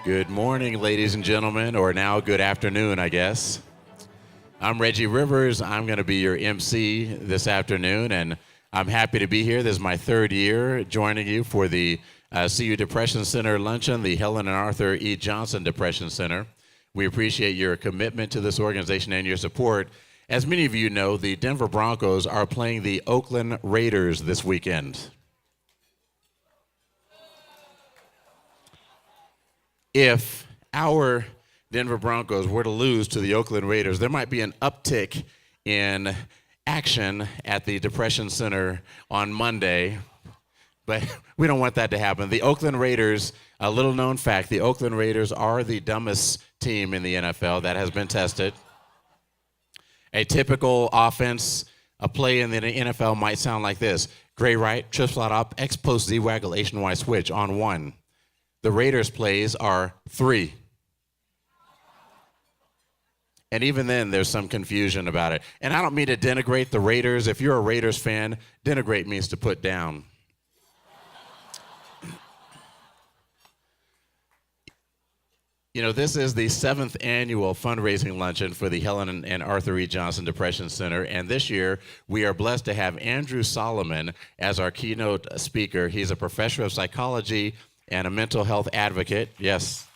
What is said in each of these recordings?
Good morning, ladies and gentlemen, or now good afternoon, I guess. I'm Reggie Rivers. I'm going to be your MC this afternoon, and I'm happy to be here. This is my third year joining you for the CU Depression Center Luncheon, the Helen and Arthur E. Johnson Depression Center. We appreciate your commitment to this organization and your support. As many of you know, the Denver Broncos are playing the Oakland Raiders this weekend. If our Denver Broncos were to lose to the Oakland Raiders, there might be an uptick in action at the Depression Center on Monday, but we don't want that to happen. The Oakland Raiders, a little known fact, the Oakland Raiders are the dumbest team in the NFL. That has been tested. A typical offense, a play in the NFL might sound like this: gray right, trip slot up, X post Z waggle, H and Y switch on one. The Raiders' plays are 3. And even then, there's some confusion about it. And I don't mean to denigrate the Raiders. If you're a Raiders fan, denigrate means to put down. You know, this is the 7th annual fundraising luncheon for the Helen and Arthur E. Johnson Depression Center. And this year, we are blessed to have Andrew Solomon as our keynote speaker. He's a professor of psychology and a mental health advocate. Yes.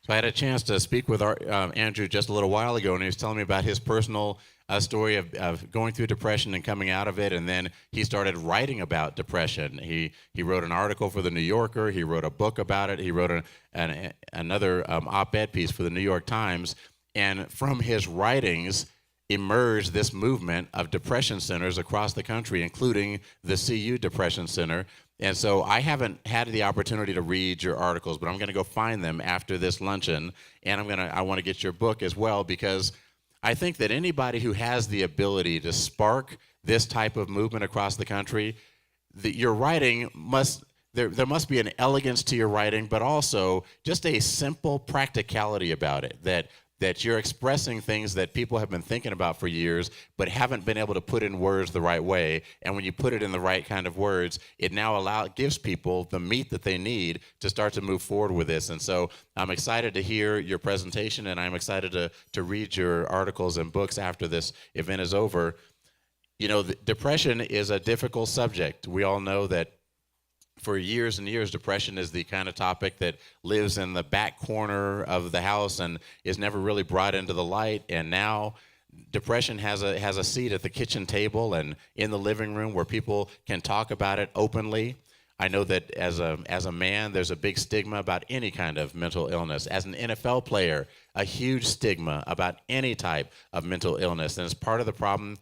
So I had a chance to speak with Andrew just a little while ago, and he was telling me about his personal story of going through depression and coming out of it, and then he started writing about depression. He wrote an article for the New Yorker. He wrote a book about it. He wrote another op-ed piece for the New York Times, and from his writings emerged this movement of depression centers across the country, including the CU Depression Center. And so I haven't had the opportunity to read your articles, but I'm going to go find them after this luncheon, and I want to get your book as well, because I think that anybody who has the ability to spark this type of movement across the country, your writing there must be an elegance to your writing, but also just a simple practicality about it, that you're expressing things that people have been thinking about for years but haven't been able to put in words the right way. And when you put it in the right kind of words, it now gives people the meat that they need to start to move forward with this. And so I'm excited to hear your presentation, and I'm excited to read your articles and books after this event is over. You know, depression is a difficult subject. We all know that for years and years, depression is the kind of topic that lives in the back corner of the house and is never really brought into the light. And now depression has a seat at the kitchen table and in the living room where people can talk about it openly. I know that as a man, there's a big stigma about any kind of mental illness. As an NFL player, a huge stigma about any type of mental illness. And it's part of the problem.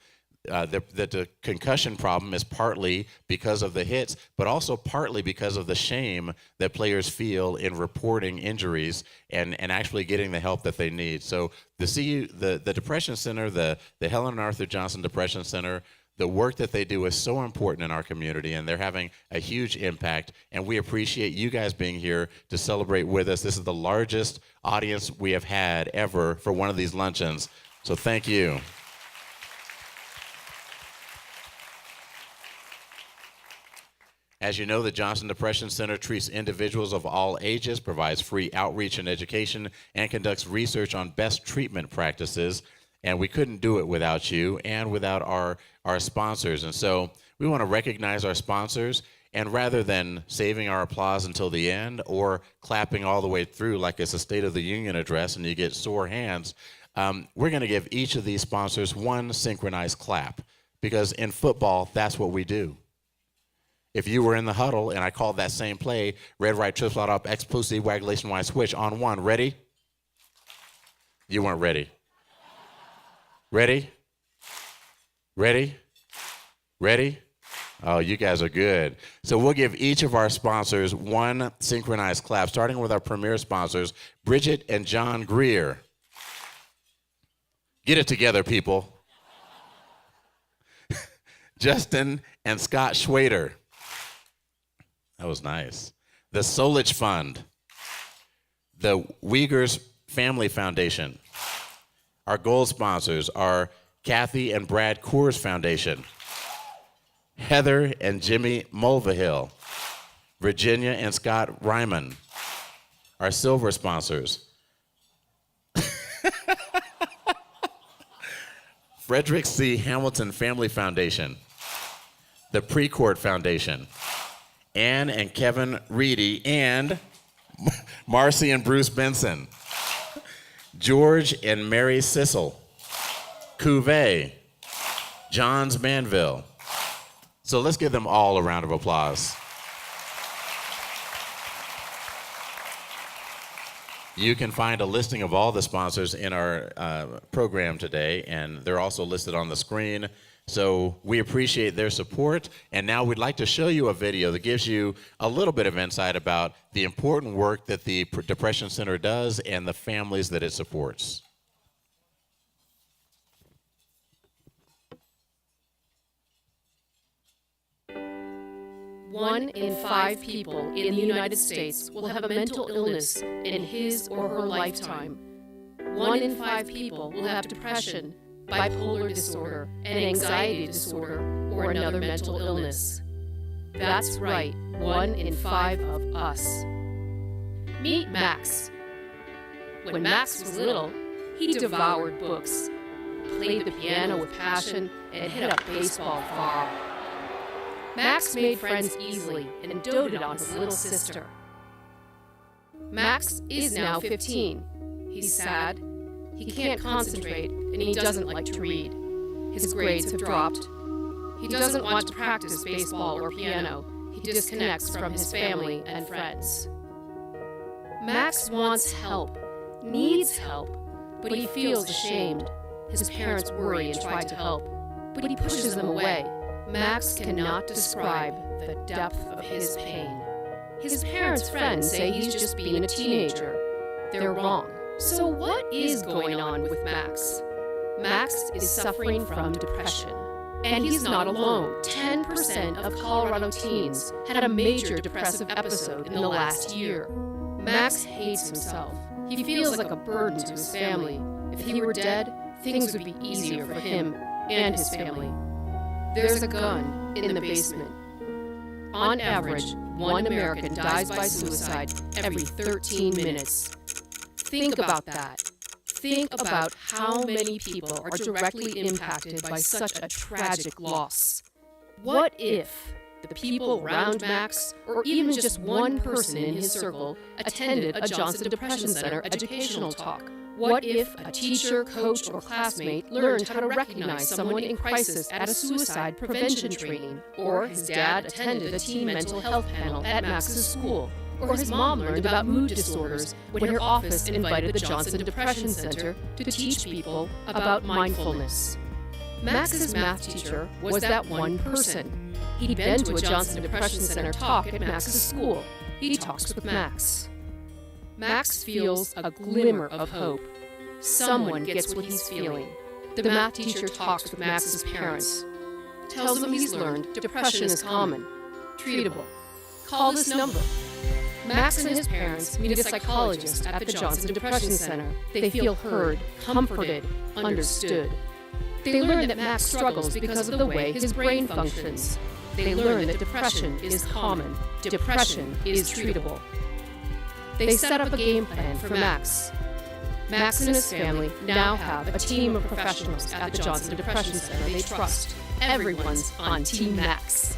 The concussion problem is partly because of the hits, but also partly because of the shame that players feel in reporting injuries and actually getting the help that they need. So the Depression Center, the Helen and Arthur Johnson Depression Center, the work that they do is so important in our community, and they're having a huge impact, and we appreciate you guys being here to celebrate with us. This is the largest audience we have had ever for one of these luncheons, so thank you. As you know, the Johnson Depression Center treats individuals of all ages, provides free outreach and education, and conducts research on best treatment practices. And we couldn't do it without you and without our sponsors. And so we want to recognize our sponsors. And rather than saving our applause until the end or clapping all the way through like it's a State of the Union address and you get sore hands, we're going to give each of these sponsors one synchronized clap. Because in football, that's what we do. If you were in the huddle and I called that same play, red, right, trip, slot up, X, post, Z, waggle, H, and Y, switch on one. Ready? You weren't ready. Ready? Ready? Ready? Oh, you guys are good. So we'll give each of our sponsors one synchronized clap, starting with our premier sponsors, Bridget and John Greer. Get it together, people. Justin and Scott Schwader. That was nice. The Solich Fund, the Uyghurs Family Foundation. Our gold sponsors are Kathy and Brad Coors Foundation. Heather and Jimmy Mulvihill, Virginia and Scott Ryman, our silver sponsors. Frederick C. Hamilton Family Foundation, the Precourt Foundation, Ann and Kevin Reedy, and Marcy and Bruce Benson, George and Mary Sissel, Cuvée, Johns Manville. So let's give them all a round of applause. You can find a listing of all the sponsors in our program today, and they're also listed on the screen. So we appreciate their support, and now we'd like to show you a video that gives you a little bit of insight about the important work that the Depression Center does and the families that it supports. 1 in 5 people in the United States will have a mental illness in his or her lifetime. 1 in 5 people will have depression, bipolar disorder, and anxiety disorder, or another mental illness. That's right, 1 in 5 of us. Meet Max. When Max was little, he devoured books, played the piano with passion, and hit a baseball far. Max made friends easily and doted on his little sister. Max is now 15. He's sad, he can't concentrate, and he doesn't like to read. His grades have dropped. He doesn't want to practice baseball or piano. He disconnects from his family and friends. Max wants help, needs help, but he feels ashamed. His parents worry and try to help, but he pushes them away. Max cannot describe the depth of his pain. His parents' friends say he's just being a teenager. They're wrong. So what is going on with Max? Max is suffering from depression. And he's not alone. 10% of Colorado teens had a major depressive episode in the last year. Max hates himself. He feels like a burden to his family. If he were dead, things would be easier for him and his family. There's a gun in the basement. On average, 1 American dies by suicide every 13 minutes. Think about that. Think about how many people are directly impacted by such a tragic loss. What if the people around Max, or even just one person in his circle, attended a Johnson Depression Center educational talk? What if a teacher, coach, or classmate learned how to recognize someone in crisis at a suicide prevention training? Or his dad attended a teen mental health panel at Max's school? Or his mom learned about mood disorders when her office invited the Johnson Depression Center to teach people about mindfulness? Max's math teacher was that one person. He'd been to a Johnson Depression Center talk at Max's school. He talks with Max. Max feels a glimmer of hope. Someone gets what he's feeling. The math teacher talks with Max's parents. Tells them he's learned depression is common, treatable. Call this number. Max and his parents meet a psychologist at the Johnson Depression Center. They feel heard, comforted, understood. They learn that Max struggles because of the way his brain functions. They learn that depression is common. Depression is treatable. They set up a game plan for Max. Max and his family now have a team of professionals at the Johnson Depression Center they trust. Everyone's on Team Max.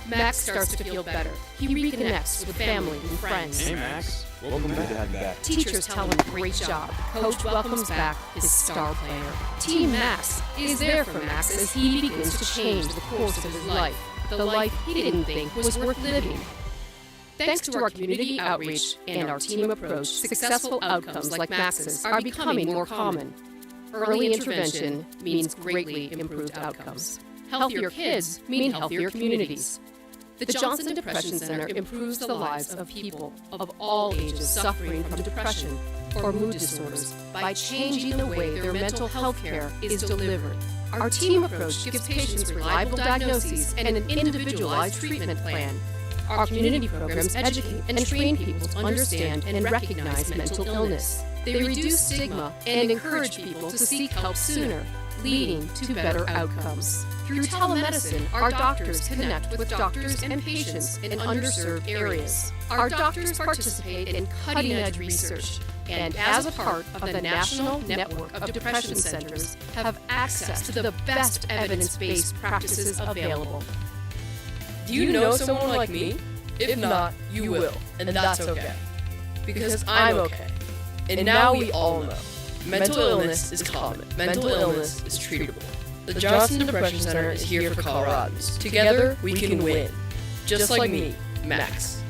Max starts to feel better. He reconnects with family and friends. Hey, Max. Welcome back. Teachers tell him great job. Coach welcomes back his star player. Team Max is there for Max as he begins to change the course of his life. The life he didn't think was worth living. Thanks to our community outreach and our team approach, successful outcomes like Max's are becoming more common. Early intervention means greatly improved outcomes. Healthier kids mean healthier communities. The Johnson Depression Center improves the lives of people of all ages suffering from depression or mood disorders by changing the way their mental health care is delivered. Our team approach gives patients reliable diagnoses and an individualized treatment plan. Our community programs educate and train people to understand and recognize mental illness. They reduce stigma and encourage people to seek help sooner. leading to better outcomes. Through telemedicine, our doctors connect with doctors and patients in underserved areas. Our doctors participate in cutting-edge research, and as a part of the National Network of Depression Centers, have access to the best evidence-based practices available. Do you know someone like me? If not, you will, and that's okay. Because I'm okay. And now we all know. Mental illness is common. Mental illness is treatable. The Johnson Depression Center is here for Coloradans. Together, we can win. Just like me, Max.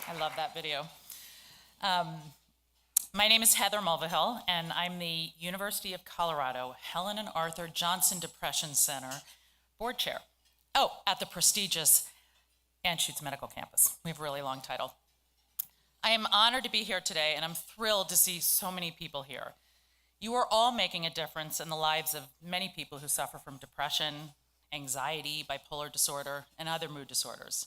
I love that video. My name is Heather Mulvihill, and I'm the University of Colorado Helen and Arthur Johnson Depression Center board chair. Oh, at the prestigious Anschutz Medical Campus. We have a really long title. I am honored to be here today, and I'm thrilled to see so many people here. You are all making a difference in the lives of many people who suffer from depression, anxiety, bipolar disorder, and other mood disorders.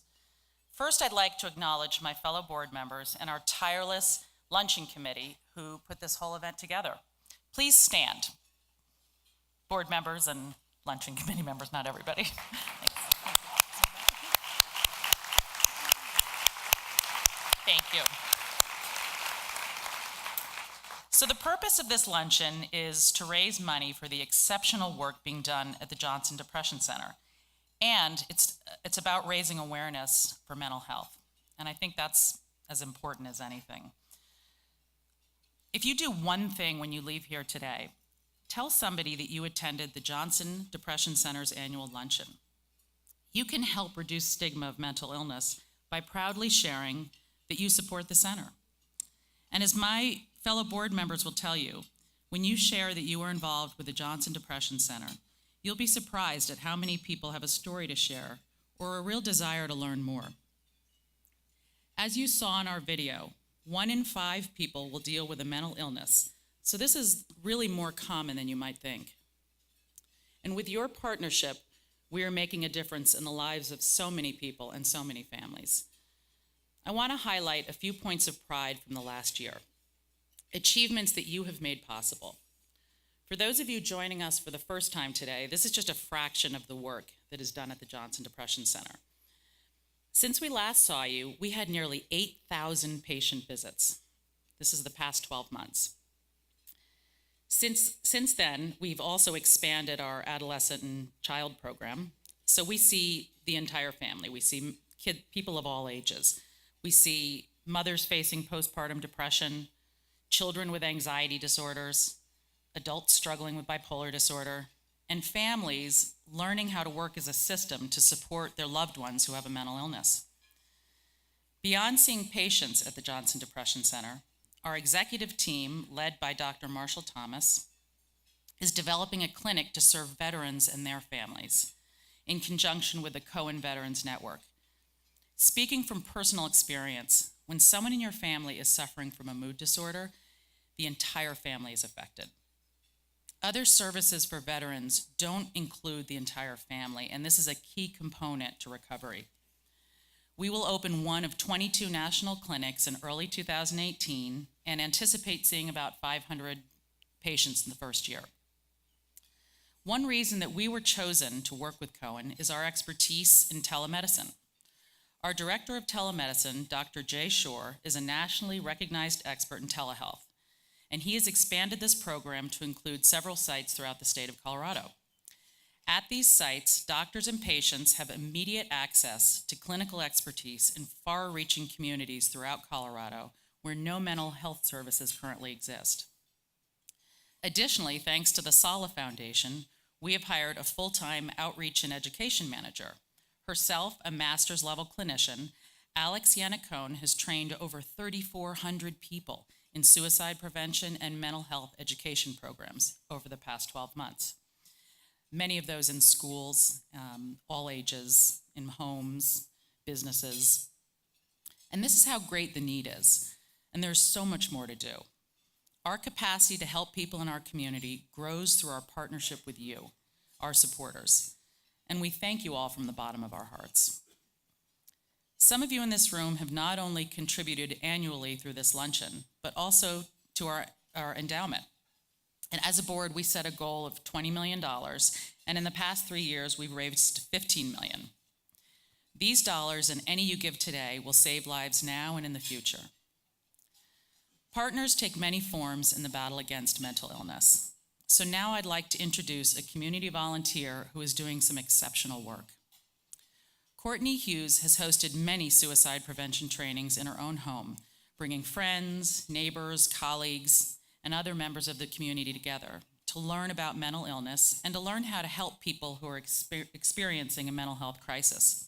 First, I'd like to acknowledge my fellow board members and our tireless Luncheon committee who put this whole event together. Please stand. Board members and Luncheon committee members, not everybody. Thank you. So the purpose of this luncheon is to raise money for the exceptional work being done at the Johnson Depression Center. And it's about raising awareness for mental health. And I think that's as important as anything. If you do one thing when you leave here today, tell somebody that you attended the Johnson Depression Center's annual luncheon. You can help reduce stigma of mental illness by proudly sharing that you support the center. And as my fellow board members will tell you, when you share that you are involved with the Johnson Depression Center, you'll be surprised at how many people have a story to share or a real desire to learn more. As you saw in our video, 1 in 5 people will deal with a mental illness, so this is really more common than you might think. And with your partnership, we are making a difference in the lives of so many people and so many families. I want to highlight a few points of pride from the last year, achievements that you have made possible. For those of you joining us for the first time today, this is just a fraction of the work that is done at the Johnson Depression Center. Since we last saw you, we had nearly 8,000 patient visits. This is the past 12 months. Since then, we've also expanded our adolescent and child program. So we see the entire family. We see people of all ages. We see mothers facing postpartum depression, children with anxiety disorders, adults struggling with bipolar disorder, and families learning how to work as a system to support their loved ones who have a mental illness. Beyond seeing patients at the Johnson Depression Center, our executive team, led by Dr. Marshall Thomas, is developing a clinic to serve veterans and their families in conjunction with the Cohen Veterans Network. Speaking from personal experience, when someone in your family is suffering from a mood disorder, the entire family is affected. Other services for veterans don't include the entire family, and this is a key component to recovery. We will open one of 22 national clinics in early 2018 and anticipate seeing about 500 patients in the first year. One reason that we were chosen to work with Cohen is our expertise in telemedicine. Our director of telemedicine, Dr. Jay Shore, is a nationally recognized expert in telehealth, and he has expanded this program to include several sites throughout the state of Colorado. At these sites, doctors and patients have immediate access to clinical expertise in far-reaching communities throughout Colorado where no mental health services currently exist. Additionally, thanks to the Sala Foundation, we have hired a full-time outreach and education manager. Herself a master's level clinician, Alex Yannicone has trained over 3,400 people in suicide prevention and mental health education programs over the past 12 months. Many of those in schools, all ages, in homes, businesses. And this is how great the need is. And there's so much more to do. Our capacity to help people in our community grows through our partnership with you, our supporters. and we thank you all from the bottom of our hearts. Some of you in this room have not only contributed annually through this luncheon, but also to our endowment. And as a board, we set a goal of $20 million, and in the past 3 years, we've raised $15 million. These dollars and any you give today will save lives now and in the future. Partners take many forms in the battle against mental illness. So now I'd like to introduce a community volunteer who is doing some exceptional work. Courtney Hughes has hosted many suicide prevention trainings in her own home, bringing friends, neighbors, colleagues, and other members of the community together to learn about mental illness and to learn how to help people who are experiencing a mental health crisis.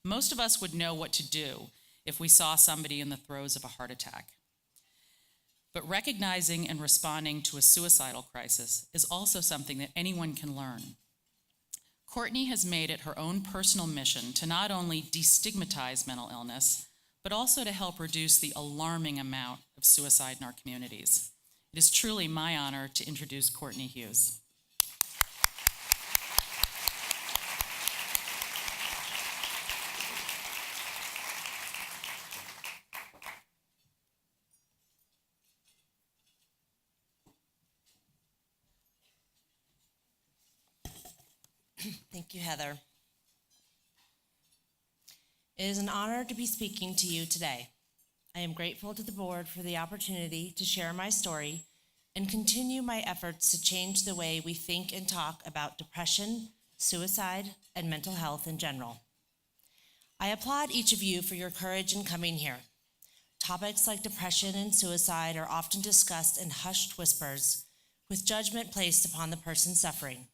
Most of us would know what to do if we saw somebody in the throes of a heart attack. But recognizing and responding to a suicidal crisis is also something that anyone can learn. Courtney has made it her own personal mission to not only destigmatize mental illness, but also to help reduce the alarming amount of suicide in our communities. It is truly my honor to introduce Courtney Hughes. Thank you, Heather. It is an honor to be speaking to you today. I am grateful to the board for the opportunity to share my story and continue my efforts to change the way we think and talk about depression, suicide, and mental health in general. I applaud each of you for your courage in coming here. Topics like depression and suicide are often discussed in hushed whispers, with judgment placed upon the person suffering.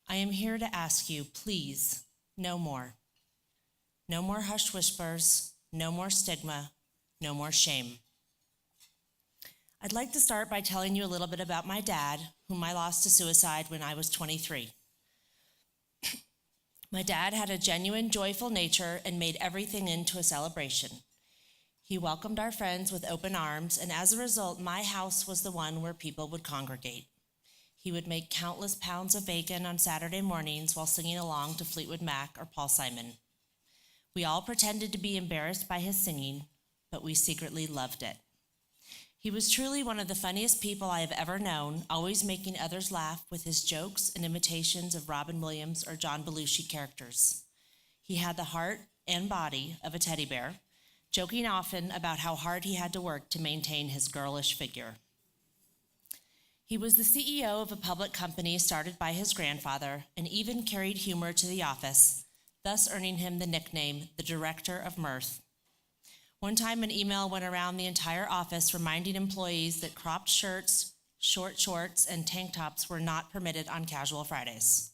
I am here to ask you, please, no more. No more hushed whispers, no more stigma, no more shame. I'd like to start by telling you a little bit about my dad, whom I lost to suicide when I was 23. My dad had a genuine, joyful nature and made everything into a celebration. He welcomed our friends with open arms, and as a result, my house was the one where people would congregate. He would make countless pounds of bacon on Saturday mornings while singing along to Fleetwood Mac or Paul Simon. We all pretended to be embarrassed by his singing, but we secretly loved it. He was truly one of the funniest people I have ever known, always making others laugh with his jokes and imitations of Robin Williams or John Belushi characters. He had the heart and body of a teddy bear, joking often about how hard he had to work to maintain his girlish figure. He was the CEO of a public company started by his grandfather and even carried humor to the office, thus earning him the nickname, the Director of Mirth. One time an email went around the entire office reminding employees that cropped shirts, short shorts, and tank tops were not permitted on casual Fridays.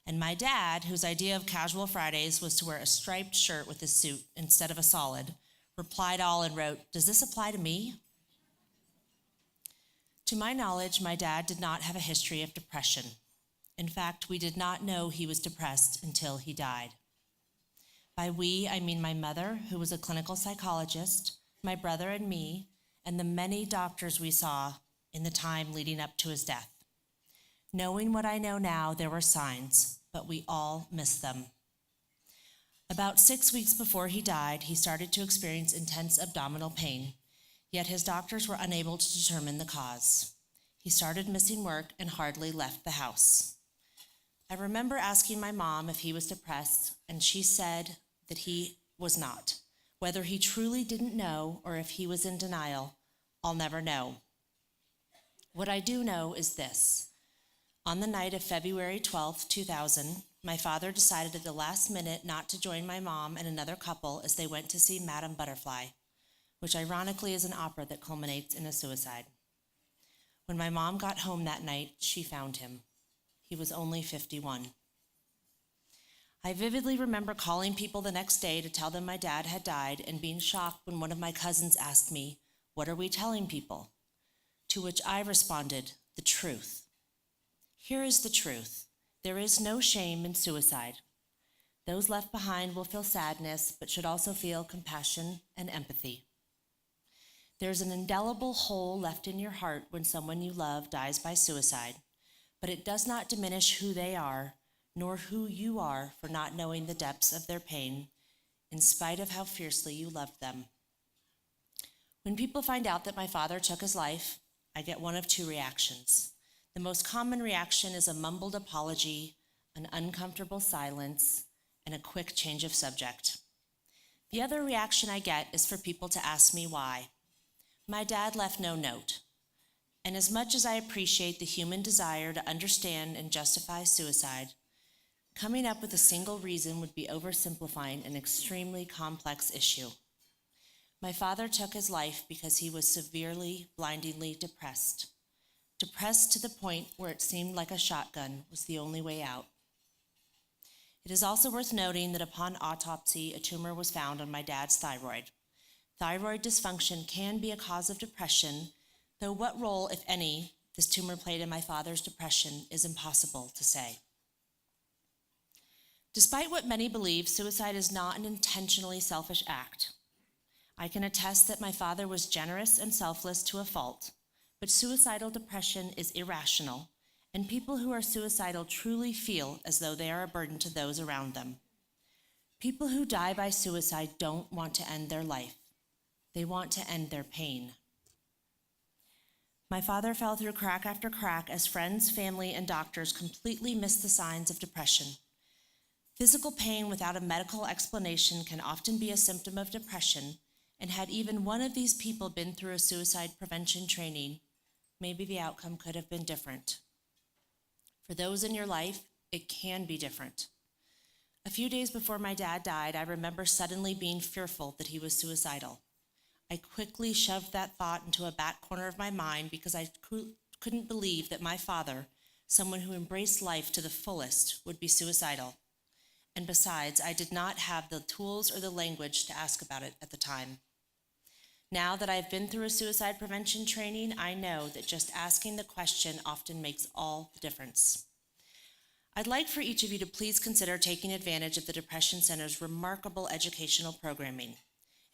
And my dad, whose idea of casual Fridays was to wear a striped shirt with a suit instead of a solid, replied all and wrote, "Does this apply to me?" To my knowledge, my dad did not have a history of depression. In fact, we did not know he was depressed until he died. By we, I mean my mother, who was a clinical psychologist, my brother and me, and the many doctors we saw in the time leading up to his death. Knowing what I know now, there were signs, but we all missed them. About 6 weeks before he died, he started to experience intense abdominal pain, yet his doctors were unable to determine the cause. He started missing work and hardly left the house. I remember asking my mom if he was depressed, and she said that he was not. Whether he truly didn't know or if he was in denial, I'll never know. What I do know is this. On the night of February 12th, 2000, my father decided at the last minute not to join my mom and another couple as they went to see Madame Butterfly, which ironically is an opera that culminates in a suicide. When my mom got home that night, she found him. He was only 51. I vividly remember calling people the next day to tell them my dad had died and being shocked when one of my cousins asked me, "What are we telling people?" To which I responded, "The truth." Here is the truth. There is no shame in suicide. Those left behind will feel sadness, but should also feel compassion and empathy. There's an indelible hole left in your heart when someone you love dies by suicide, but it does not diminish who they are, nor who you are for not knowing the depths of their pain, in spite of how fiercely you loved them. When people find out that my father took his life, I get one of two reactions. The most common reaction is a mumbled apology, an uncomfortable silence, and a quick change of subject. The other reaction I get is for people to ask me why. My dad left no note. And as much as I appreciate the human desire to understand and justify suicide, coming up with a single reason would be oversimplifying an extremely complex issue. My father took his life because he was severely, blindingly depressed. Depressed to the point where it seemed like a shotgun was the only way out. It is also worth noting that upon autopsy, a tumor was found on my dad's thyroid. Thyroid dysfunction can be a cause of depression, though what role, if any, this tumor played in my father's depression is impossible to say. Despite what many believe, suicide is not an intentionally selfish act. I can attest that my father was generous and selfless to a fault, but suicidal depression is irrational, and people who are suicidal truly feel as though they are a burden to those around them. People who die by suicide don't want to end their life. They want to end their pain. My father fell through crack after crack as friends, family, and doctors completely missed the signs of depression. Physical pain without a medical explanation can often be a symptom of depression, and had even one of these people been through a suicide prevention training, maybe the outcome could have been different. For those in your life, it can be different. A few days before my dad died, I remember suddenly being fearful that he was suicidal. I quickly shoved that thought into a back corner of my mind because I couldn't believe that my father, someone who embraced life to the fullest, would be suicidal. And besides, I did not have the tools or the language to ask about it at the time. Now that I've been through a suicide prevention training, I know that just asking the question often makes all the difference. I'd like for each of you to please consider taking advantage of the Depression Center's remarkable educational programming.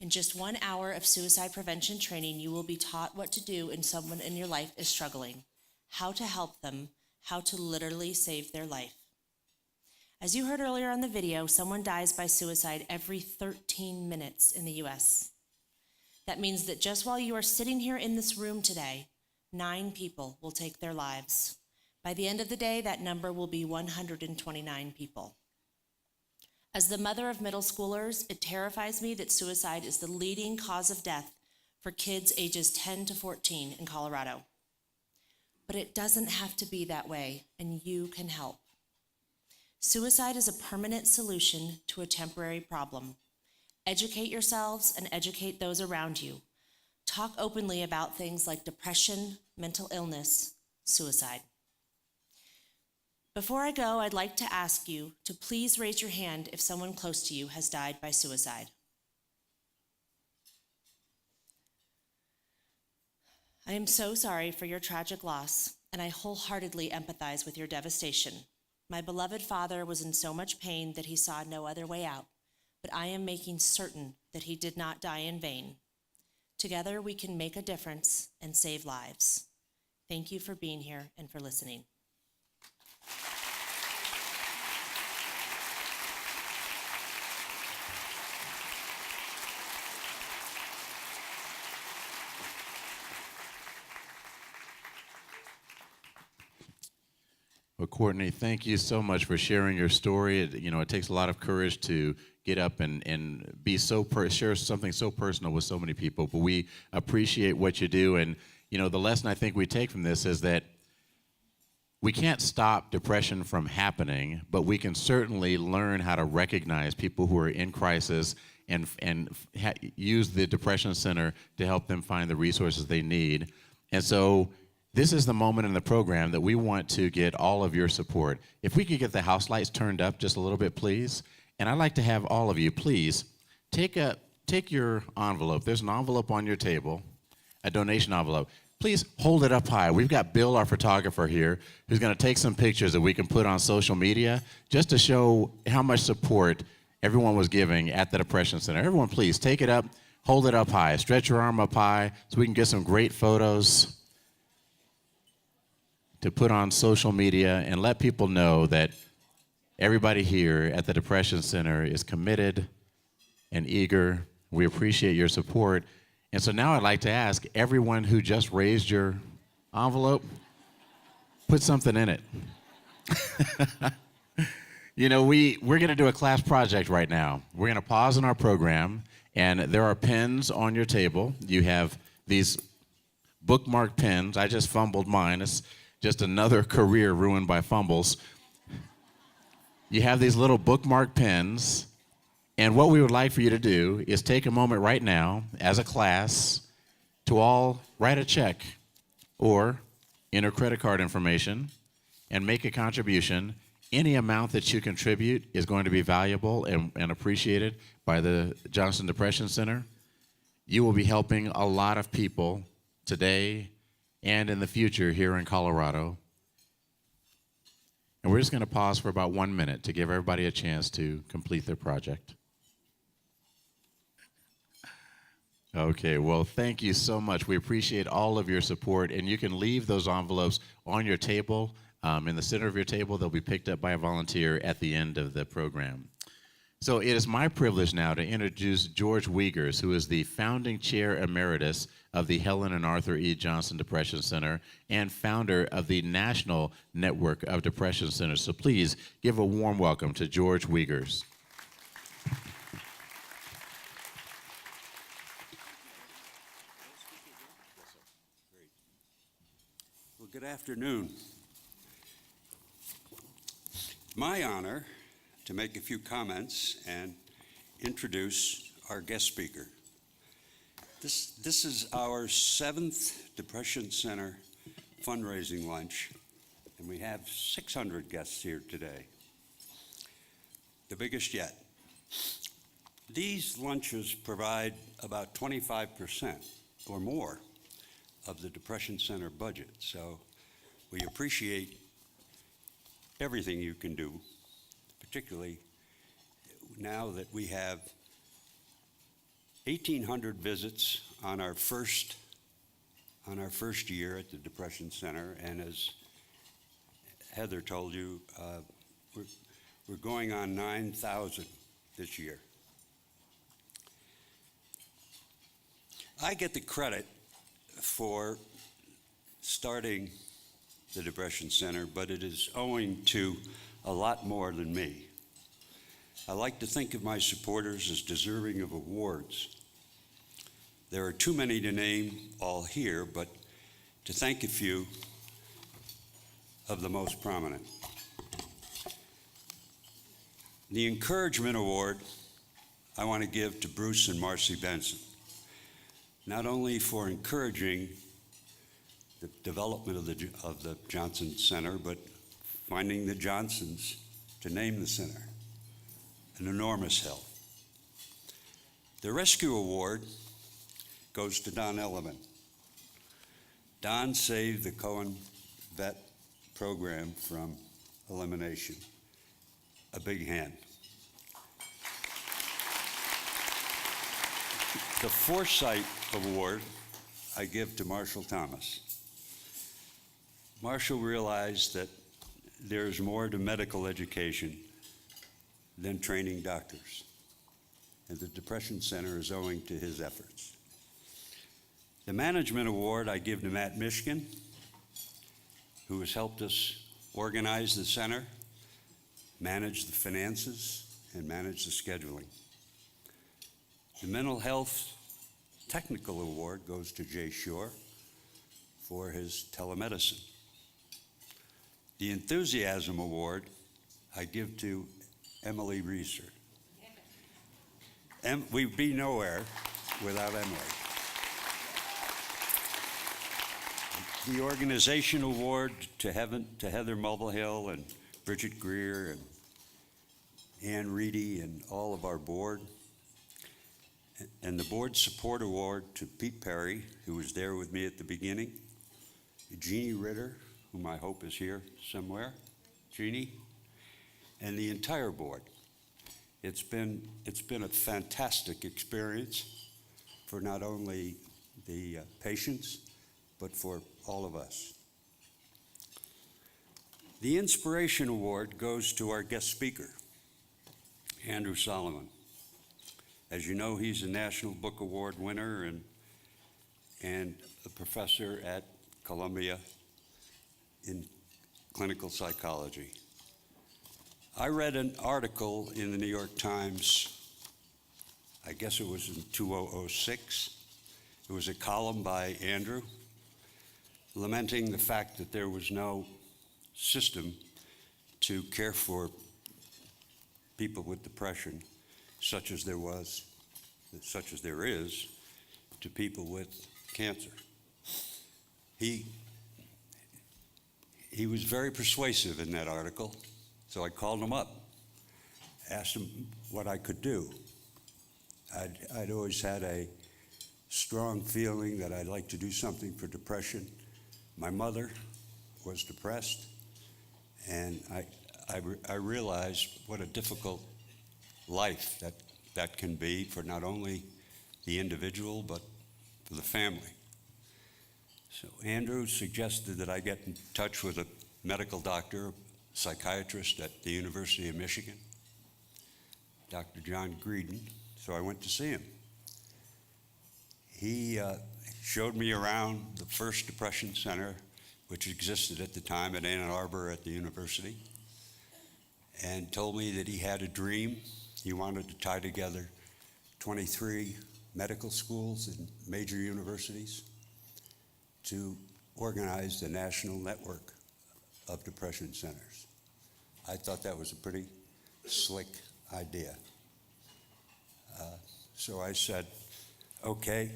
In just 1 hour of suicide prevention training, you will be taught what to do when someone in your life is struggling, how to help them, how to literally save their life. As you heard earlier on the video, someone dies by suicide every 13 minutes in the US. That means that just while you are sitting here in this room today, 9 people will take their lives. By the end of the day, that number will be 129 people. As the mother of middle schoolers, it terrifies me that suicide is the leading cause of death for kids ages 10 to 14 in Colorado. But it doesn't have to be that way, and you can help. Suicide is a permanent solution to a temporary problem. Educate yourselves and educate those around you. Talk openly about things like depression, mental illness, suicide. Before I go, I'd like to ask you to please raise your hand if someone close to you has died by suicide. I am so sorry for your tragic loss, and I wholeheartedly empathize with your devastation. My beloved father was in so much pain that he saw no other way out, but I am making certain that he did not die in vain. Together, we can make a difference and save lives. Thank you for being here and for listening. Well, Courtney, thank you so much for sharing your story. It takes a lot of courage to get up and be share something so personal with so many people. But we appreciate what you do. And, the lesson I think we take from this is that we can't stop depression from happening, but we can certainly learn how to recognize people who are in crisis and use the Depression Center to help them find the resources they need. And so this is the moment in the program that we want to get all of your support. If we could get the house lights turned up just a little bit, please. And I'd like to have all of you, please, take your envelope. There's an envelope on your table, a donation envelope. Please hold it up high. We've got Bill, our photographer here, who's going to take some pictures that we can put on social media just to show how much support everyone was giving at the Depression Center. Everyone, please take it up, hold it up high. Stretch your arm up high so we can get some great photos to put on social media and let people know that everybody here at the Depression Center is committed and eager. We appreciate your support. And so now I'd like to ask everyone who just raised your envelope, put something in it. You know, we're going to do a class project right now. We're going to pause in our program, and there are pens on your table. You have these bookmark pens. I just fumbled mine. It's just another career ruined by fumbles. You have these little bookmark pens, and what we would like for you to do is take a moment right now as a class to all write a check or enter credit card information and make a contribution. Any amount that you contribute is going to be valuable and appreciated by the Johnson Depression Center. You will be helping a lot of people today and in the future here in Colorado. And we're just going to pause for about 1 minute to give everybody a chance to complete their project. Okay, well, thank you so much. We appreciate all of your support, and you can leave those envelopes on your table. In the center of your table, they'll be picked up by a volunteer at the end of the program. So it is my privilege now to introduce George Wiegers, who is the founding chair emeritus of the Helen and Arthur E. Johnson Depression Center and founder of the National Network of Depression Centers. So please give a warm welcome to George Wiegers. Well, good afternoon. It's my honor to make a few comments and introduce our guest speaker. This is our 7th Depression Center fundraising lunch, and we have 600 guests here today, the biggest yet. These lunches provide about 25% or more of the Depression Center budget, so we appreciate everything you can do, particularly now that we have 1,800 visits on our first year at the Depression Center, and as Heather told you, we're going on 9,000 this year. I get the credit for starting the Depression Center, but it is owing to a lot more than me. I like to think of my supporters as deserving of awards. There are too many to name all here, but to thank a few of the most prominent. The Encouragement Award I want to give to Bruce and Marcy Benson, not only for encouraging the development of the Johnson Center, but finding the Johnsons to name the center, an enormous help. The Rescue Award goes to Don Elliman. Don saved the Cohen Vet program from elimination. A big hand. The Foresight Award I give to Marshall Thomas. Marshall realized that there's more to medical education than training doctors, and the Depression Center is owing to his efforts. The Management Award I give to Matt Mishkin, who has helped us organize the center, manage the finances, and manage the scheduling. The Mental Health Technical Award goes to Jay Shore for his telemedicine. The Enthusiasm Award I give to Emily Reeser. We'd be nowhere without Emily. The Organization Award to Heather Mulvihill and Bridget Greer and Ann Reedy and all of our board. And the Board Support Award to Pete Perry, who was there with me at the beginning. Jeannie Ritter, whom I hope is here somewhere. Jeannie. And the entire board. It's been a fantastic experience for not only the patients, but for all of us. The Inspiration Award goes to our guest speaker, Andrew Solomon. As you know, he's a National Book Award winner and a professor at Columbia in clinical psychology. I read an article in the New York Times, I guess it was in 2006. It was a column by Andrew lamenting the fact that there was no system to care for people with depression, such as there is to people with cancer. He was very persuasive in that article, so I called him up, asked him what I could do. I'd always had a strong feeling that I'd like to do something for depression. My mother was depressed, and I realized what a difficult life that can be for not only the individual, but for the family. So Andrew suggested that I get in touch with a medical doctor, a psychiatrist at the University of Michigan, Dr. John Greedon. So I went to see him. He showed me around the first depression center, which existed at the time at Ann Arbor at the university, and told me that he had a dream. He wanted to tie together 23 medical schools and major universities to organize the national network of depression centers. I thought that was a pretty slick idea. So I said, okay,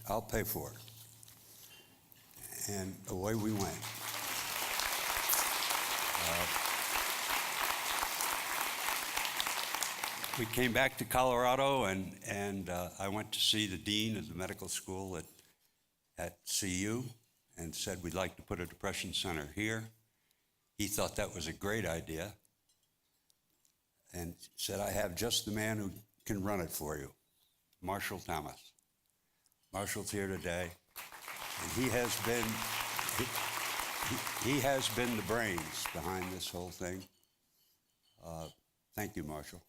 I'll pay for it. And away we went. We came back to Colorado, and I went to see the dean of the medical school at CU and said, we'd like to put a depression center here. He thought that was a great idea and said, I have just the man who can run it for you, Marshall Thomas. Marshall's here today, and he has been the brains behind this whole thing. Thank you, Marshall.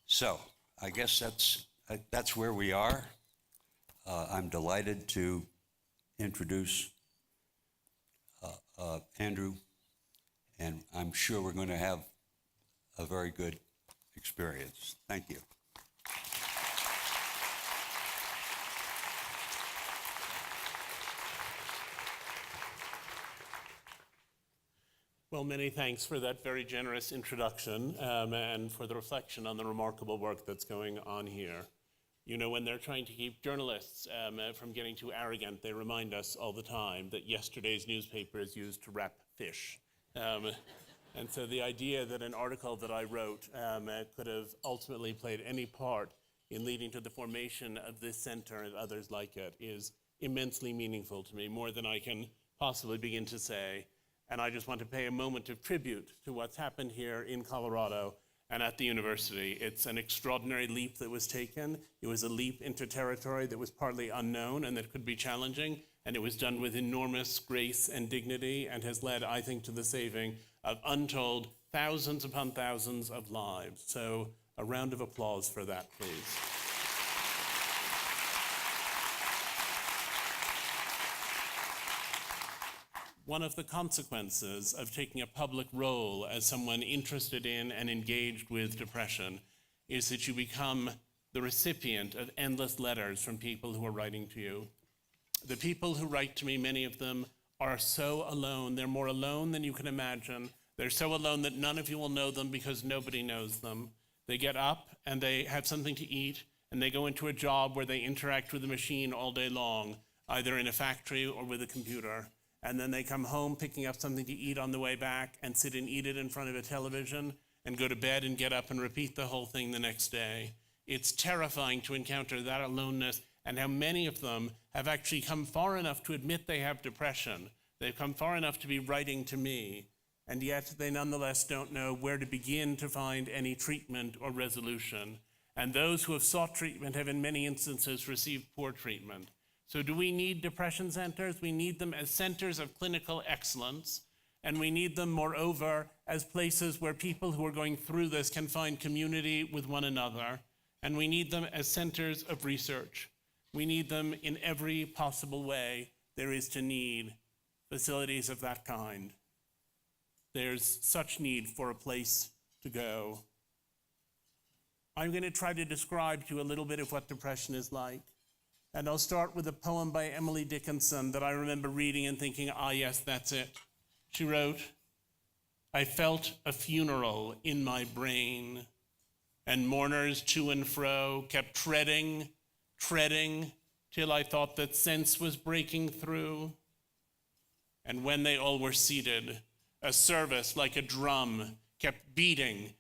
So I guess that's where we are. I'm delighted to introduce Andrew, and I'm sure we're going to have a very good experience. Thank you. Well, many thanks for that very generous introduction and for the reflection on the remarkable work that's going on here. You know, when they're trying to keep journalists from getting too arrogant, they remind us all the time that yesterday's newspaper is used to wrap fish. And so the idea that an article that I wrote could have ultimately played any part in leading to the formation of this center and others like it is immensely meaningful to me, more than I can possibly begin to say. And I just want to pay a moment of tribute to what's happened here in Colorado and at the university. It's an extraordinary leap that was taken. It was a leap into territory that was partly unknown and that could be challenging, and it was done with enormous grace and dignity and has led, I think, to the saving of untold thousands upon thousands of lives. So a round of applause for that, please. One of the consequences of taking a public role as someone interested in and engaged with depression is that you become the recipient of endless letters from people who are writing to you. The people who write to me, many of them, are so alone. They're more alone than you can imagine. They're so alone that none of you will know them because nobody knows them. They get up and they have something to eat, and they go into a job where they interact with a machine all day long, either in a factory or with a computer. And then they come home picking up something to eat on the way back and sit and eat it in front of a television and go to bed and get up and repeat the whole thing the next day. It's terrifying to encounter that aloneness and how many of them have actually come far enough to admit they have depression. They've come far enough to be writing to me, and yet they nonetheless don't know where to begin to find any treatment or resolution. And those who have sought treatment have in many instances received poor treatment. So do we need depression centers? We need them as centers of clinical excellence, and we need them, moreover, as places where people who are going through this can find community with one another, and we need them as centers of research. We need them in every possible way there is to need facilities of that kind. There's such need for a place to go. I'm going to try to describe to you a little bit of what depression is like. And I'll start with a poem by Emily Dickinson that I remember reading and thinking, ah, yes, that's it. She wrote, "I felt a funeral in my brain, and mourners to and fro kept treading, till I thought that sense was breaking through. And when they all were seated, a service like a drum kept beating,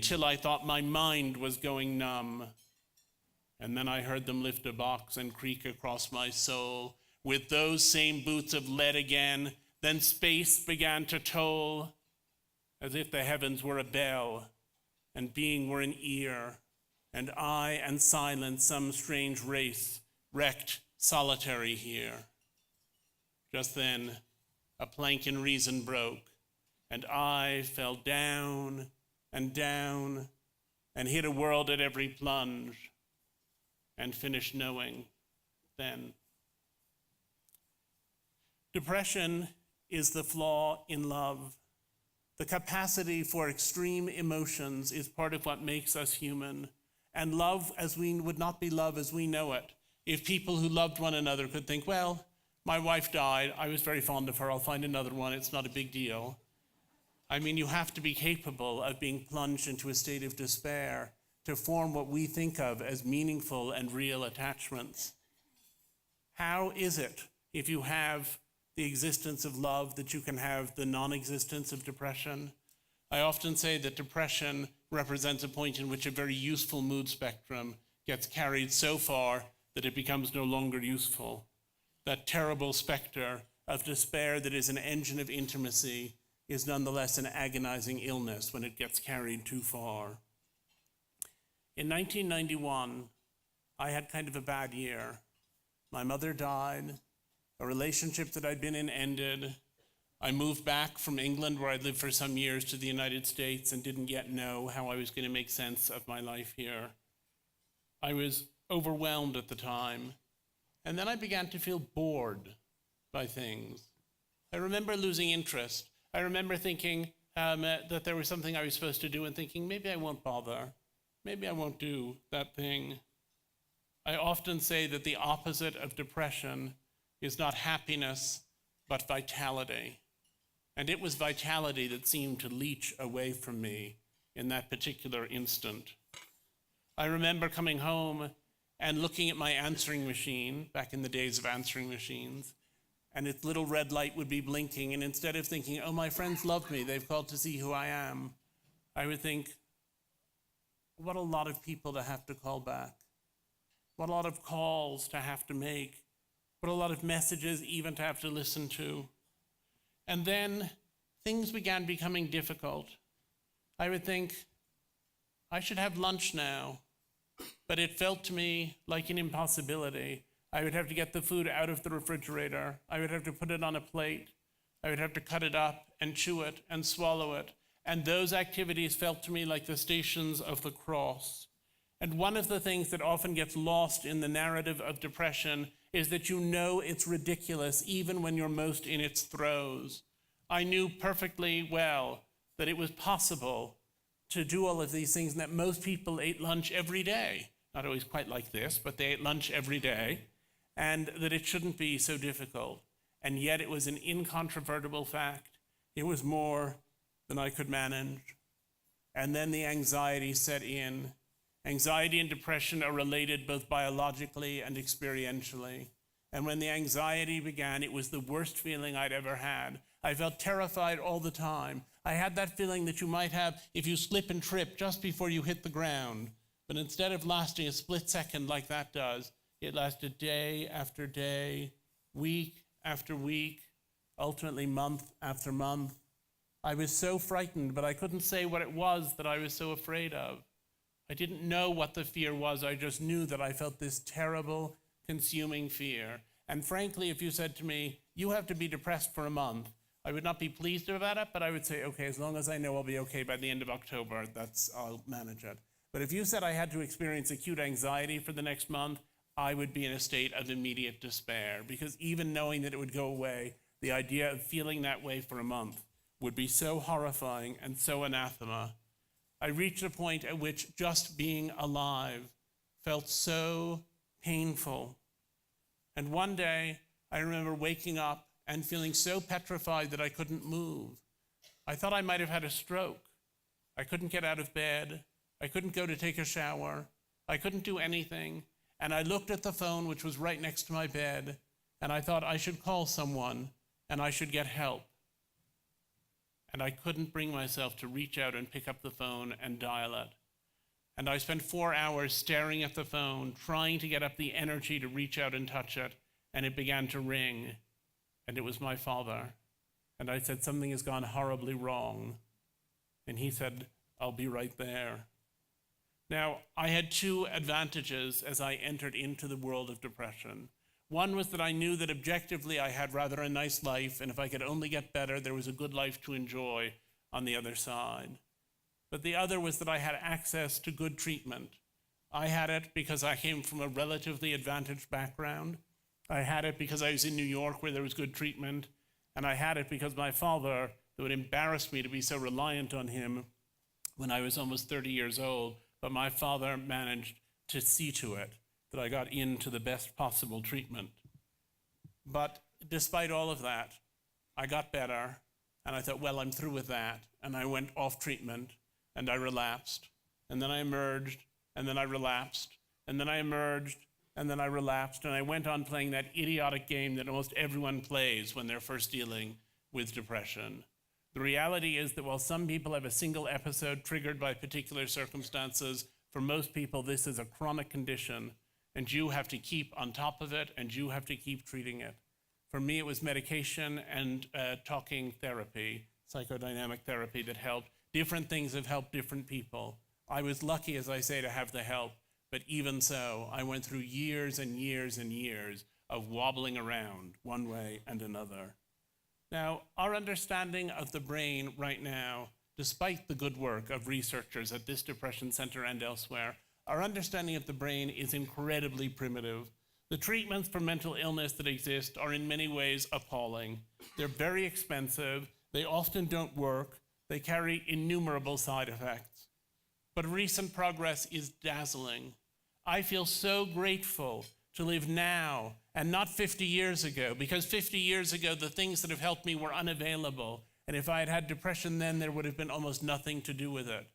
till I thought my mind was going numb. And then I heard them lift a box and creak across my soul with those same boots of lead again. Then space began to toll, as if the heavens were a bell and being were an ear, and I and silence some strange race wrecked solitary here. Just then a plank in reason broke, and I fell down and hit a world at every plunge, and finished knowing then." Depression is the flaw in love. The capacity for extreme emotions is part of what makes us human. And love as we would not be love as we know it if people who loved one another could think, well, my wife died, I was very fond of her, I'll find another one, it's not a big deal. I mean, you have to be capable of being plunged into a state of despair to form what we think of as meaningful and real attachments. How is it, if you have the existence of love, that you can have the non-existence of depression? I often say that depression represents a point in which a very useful mood spectrum gets carried so far that it becomes no longer useful. That terrible specter of despair that is an engine of intimacy is nonetheless an agonizing illness when it gets carried too far. In 1991, I had kind of a bad year. My mother died, a relationship that I'd been in ended. I moved back from England, where I'd lived for some years, to the United States and didn't yet know how I was going to make sense of my life here. I was overwhelmed at the time, and then I began to feel bored by things. I remember losing interest. I remember thinking that there was something I was supposed to do and thinking, maybe I won't bother. Maybe I won't do that thing. I often say that the opposite of depression is not happiness, but vitality. And it was vitality that seemed to leach away from me in that particular instant. I remember coming home and looking at my answering machine, back in the days of answering machines, and its little red light would be blinking, and instead of thinking, oh, my friends love me, they've called to see who I am, I would think, what a lot of people to have to call back. What a lot of calls to have to make. What a lot of messages even to have to listen to. And then things began becoming difficult. I would think, I should have lunch now. But it felt to me like an impossibility. I would have to get the food out of the refrigerator. I would have to put it on a plate. I would have to cut it up and chew it and swallow it. And those activities felt to me like the stations of the cross. And one of the things that often gets lost in the narrative of depression is that you know it's ridiculous even when you're most in its throes. I knew perfectly well that it was possible to do all of these things and that most people ate lunch every day. Not always quite like this, but they ate lunch every day, and that it shouldn't be so difficult. And yet it was an incontrovertible fact. It was more than I could manage. And then the anxiety set in. Anxiety and depression are related both biologically and experientially. And when the anxiety began, it was the worst feeling I'd ever had. I felt terrified all the time. I had that feeling that you might have if you slip and trip just before you hit the ground. But instead of lasting a split second like that does, it lasted day after day, week after week, ultimately month after month. I was so frightened, but I couldn't say what it was that I was so afraid of. I didn't know what the fear was. I just knew that I felt this terrible, consuming fear. And frankly, if you said to me, you have to be depressed for a month, I would not be pleased about it, but I would say, okay, as long as I know I'll be okay by the end of October, I'll manage it. But if you said I had to experience acute anxiety for the next month, I would be in a state of immediate despair, because even knowing that it would go away, the idea of feeling that way for a month would be so horrifying and so anathema. I reached a point at which just being alive felt so painful. And one day, I remember waking up and feeling so petrified that I couldn't move. I thought I might have had a stroke. I couldn't get out of bed. I couldn't go to take a shower. I couldn't do anything. And I looked at the phone, which was right next to my bed, and I thought I should call someone and I should get help. And I couldn't bring myself to reach out and pick up the phone and dial it. And I spent 4 hours staring at the phone, trying to get up the energy to reach out and touch it, and it began to ring. And it was my father. And I said, something has gone horribly wrong. And he said, I'll be right there. Now, I had two advantages as I entered into the world of depression. One was that I knew that objectively I had rather a nice life, and if I could only get better, there was a good life to enjoy on the other side. But the other was that I had access to good treatment. I had it because I came from a relatively advantaged background. I had it because I was in New York where there was good treatment. And I had it because my father, it would embarrass me to be so reliant on him when I was almost 30 years old, but my father managed to see to it that I got into the best possible treatment. But despite all of that, I got better, and I thought, well, I'm through with that. And I went off treatment, and I relapsed. And then I emerged, and then I relapsed. And then I emerged, and then I relapsed. And I went on playing that idiotic game that almost everyone plays when they're first dealing with depression. The reality is that while some people have a single episode triggered by particular circumstances, for most people this is a chronic condition, and you have to keep on top of it, and you have to keep treating it. For me, it was medication and talking therapy, psychodynamic therapy that helped. Different things have helped different people. I was lucky, as I say, to have the help, but even so, I went through years and years and years of wobbling around one way and another. Now, our understanding of the brain right now, despite the good work of researchers at this depression center and elsewhere, our understanding of the brain is incredibly primitive. The treatments for mental illness that exist are in many ways appalling. They're very expensive, they often don't work, they carry innumerable side effects. But recent progress is dazzling. I feel so grateful to live now and not 50 years ago, because 50 years ago the things that have helped me were unavailable, and if I had had depression then there would have been almost nothing to do with it.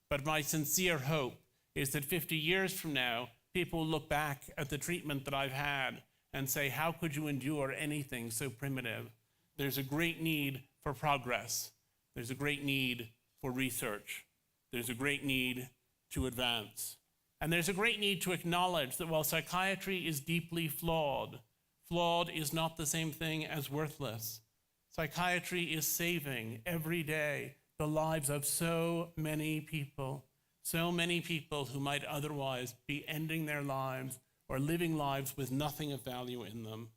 But my sincere hope is that 50 years from now, people will look back at the treatment that I've had and say, how could you endure anything so primitive? There's a great need for progress. There's a great need for research. There's a great need to advance. And there's a great need to acknowledge that while psychiatry is deeply flawed, flawed is not the same thing as worthless. Psychiatry is saving every day the lives of so many people who might otherwise be ending their lives or living lives with nothing of value in them.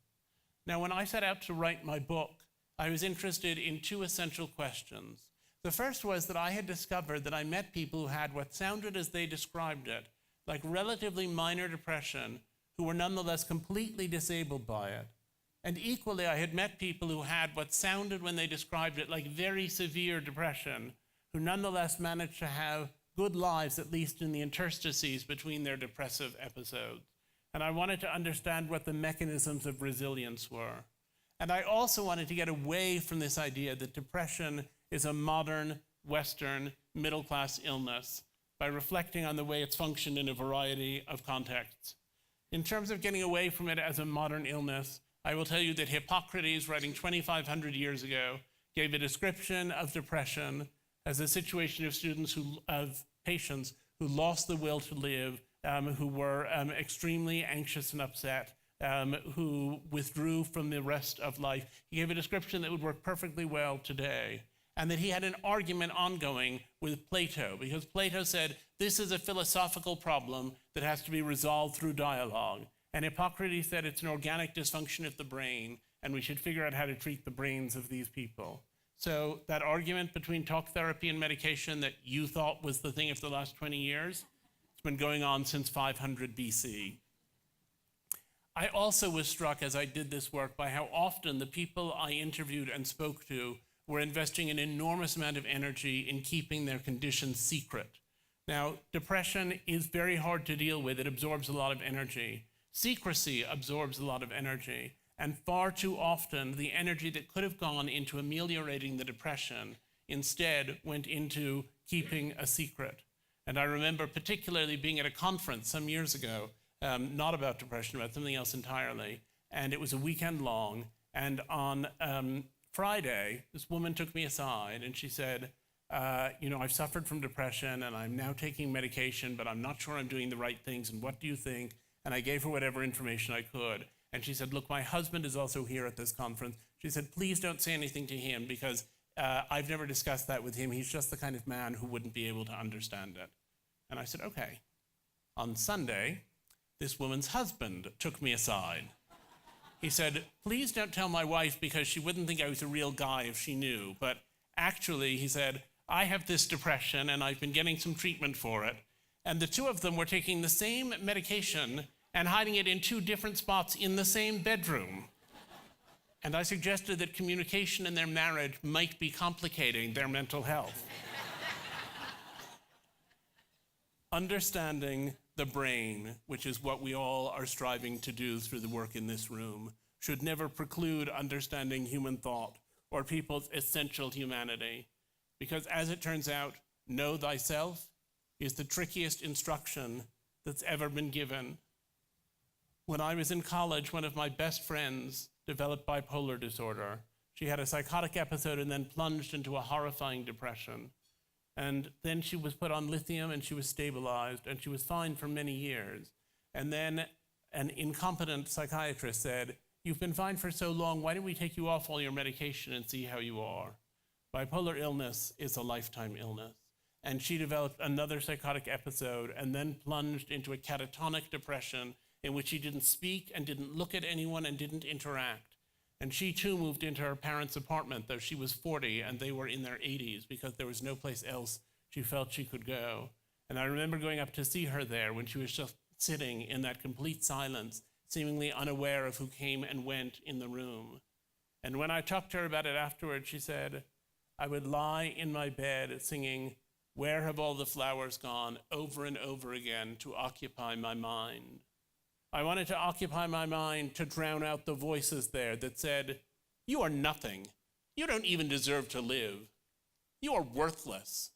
Now, when I set out to write my book, I was interested in two essential questions. The first was that I had discovered that I met people who had what sounded as they described it, like relatively minor depression, who were nonetheless completely disabled by it. And equally, I had met people who had what sounded when they described it like very severe depression, who nonetheless managed to have good lives, at least in the interstices between their depressive episodes. And I wanted to understand what the mechanisms of resilience were. And I also wanted to get away from this idea that depression is a modern, Western, middle-class illness by reflecting on the way it's functioned in a variety of contexts. In terms of getting away from it as a modern illness, I will tell you that Hippocrates, writing 2,500 years ago, gave a description of depression as a situation of patients who lost the will to live, who were extremely anxious and upset, who withdrew from the rest of life. He gave a description that would work perfectly well today. and that he had an argument ongoing with Plato, because Plato said this is a philosophical problem that has to be resolved through dialogue. And Hippocrates said it's an organic dysfunction of the brain, and we should figure out how to treat the brains of these people. So that argument between talk therapy and medication that you thought was the thing of the last 20 years, it's been going on since 500 BC. I also was struck as I did this work by how often the people I interviewed and spoke to were investing an enormous amount of energy in keeping their condition secret. Now, depression is very hard to deal with. It absorbs a lot of energy. Secrecy absorbs a lot of energy. And far too often, the energy that could have gone into ameliorating the depression instead went into keeping a secret. And I remember particularly being at a conference some years ago, not about depression, about something else entirely. And it was a weekend long. And on Friday, this woman took me aside and she said, I've suffered from depression and I'm now taking medication, but I'm not sure I'm doing the right things. And what do you think? And I gave her whatever information I could. And she said, look, my husband is also here at this conference. She said, please don't say anything to him because I've never discussed that with him. He's just the kind of man who wouldn't be able to understand it. And I said, okay. On Sunday, this woman's husband took me aside. He said, please don't tell my wife because she wouldn't think I was a real guy if she knew. But actually, he said, I have this depression and I've been getting some treatment for it. And the two of them were taking the same medication and hiding it in two different spots in the same bedroom. And I suggested that communication in their marriage might be complicating their mental health. Understanding the brain, which is what we all are striving to do through the work in this room, should never preclude understanding human thought or people's essential humanity. Because as it turns out, know thyself is the trickiest instruction that's ever been given. When I was in college, one of my best friends developed bipolar disorder. She had a psychotic episode and then plunged into a horrifying depression. And then she was put on lithium and she was stabilized and she was fine for many years. And then an incompetent psychiatrist said, you've been fine for so long, why don't we take you off all your medication and see how you are? Bipolar illness is a lifetime illness. And she developed another psychotic episode and then plunged into a catatonic depression in which she didn't speak and didn't look at anyone and didn't interact. And she too moved into her parents' apartment, though she was 40 and they were in their 80s because there was no place else she felt she could go. And I remember going up to see her there when she was just sitting in that complete silence, seemingly unaware of who came and went in the room. And when I talked to her about it afterwards, she said, I would lie in my bed singing, "Where have all the flowers gone?" over and over again to occupy my mind. I wanted to occupy my mind to drown out the voices there that said, you are nothing. You don't even deserve to live. You are worthless.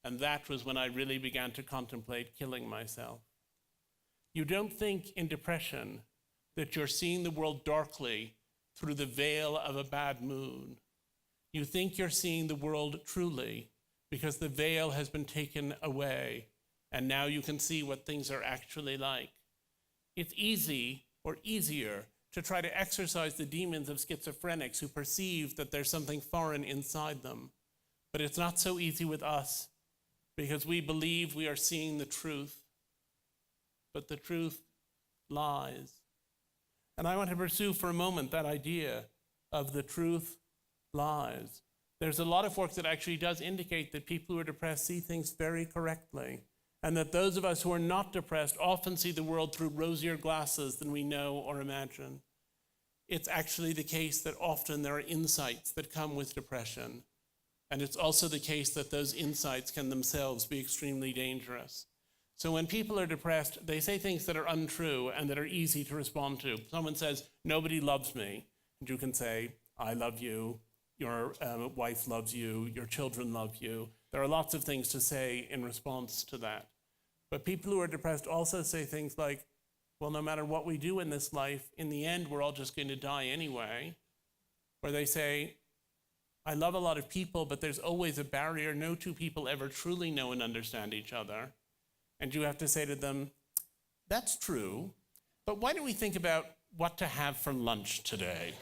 And that was when I really began to contemplate killing myself. You don't think in depression that you're seeing the world darkly through the veil of a bad mood. You think you're seeing the world truly because the veil has been taken away and now you can see what things are actually like. It's easy or easier to try to exorcise the demons of schizophrenics who perceive that there's something foreign inside them. But it's not so easy with us because we believe we are seeing the truth, but the truth lies. And I want to pursue for a moment that idea of the truth lies. There's a lot of work that actually does indicate that people who are depressed see things very correctly, and that those of us who are not depressed often see the world through rosier glasses than we know or imagine. It's actually the case that often there are insights that come with depression, and it's also the case that those insights can themselves be extremely dangerous. So when people are depressed, they say things that are untrue and that are easy to respond to. Someone says, nobody loves me, and you can say, I love you, your wife loves you, your children love you. There are lots of things to say in response to that. But people who are depressed also say things like, well, no matter what we do in this life, in the end, we're all just going to die anyway. Or they say, I love a lot of people, but there's always a barrier. No two people ever truly know and understand each other. And you have to say to them, that's true, but why don't we think about what to have for lunch today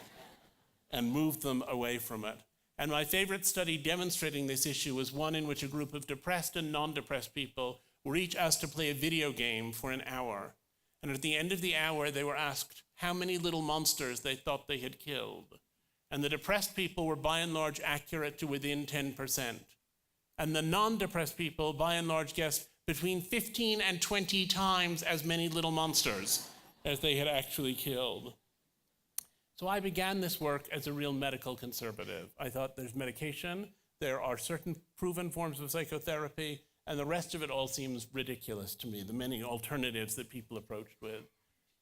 and move them away from it? And my favorite study demonstrating this issue was one in which a group of depressed and non-depressed people were each asked to play a video game for an hour. And at the end of the hour, they were asked how many little monsters they thought they had killed. And the depressed people were by and large accurate to within 10%. And the non-depressed people, by and large, guessed between 15 and 20 times as many little monsters as they had actually killed. So I began this work as a real medical conservative. I thought there's medication, there are certain proven forms of psychotherapy, and the rest of it all seems ridiculous to me, the many alternatives that people approached with.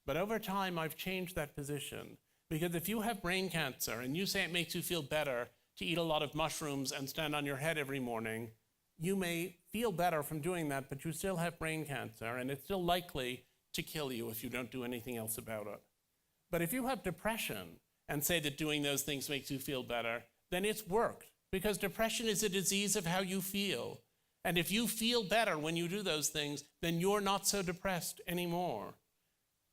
But over time, I've changed that position. Because if you have brain cancer and you say it makes you feel better to eat a lot of mushrooms and stand on your head every morning, you may feel better from doing that, but you still have brain cancer, and it's still likely to kill you if you don't do anything else about it. But if you have depression and say that doing those things makes you feel better, then it's worked, because depression is a disease of how you feel. And if you feel better when you do those things, then you're not so depressed anymore.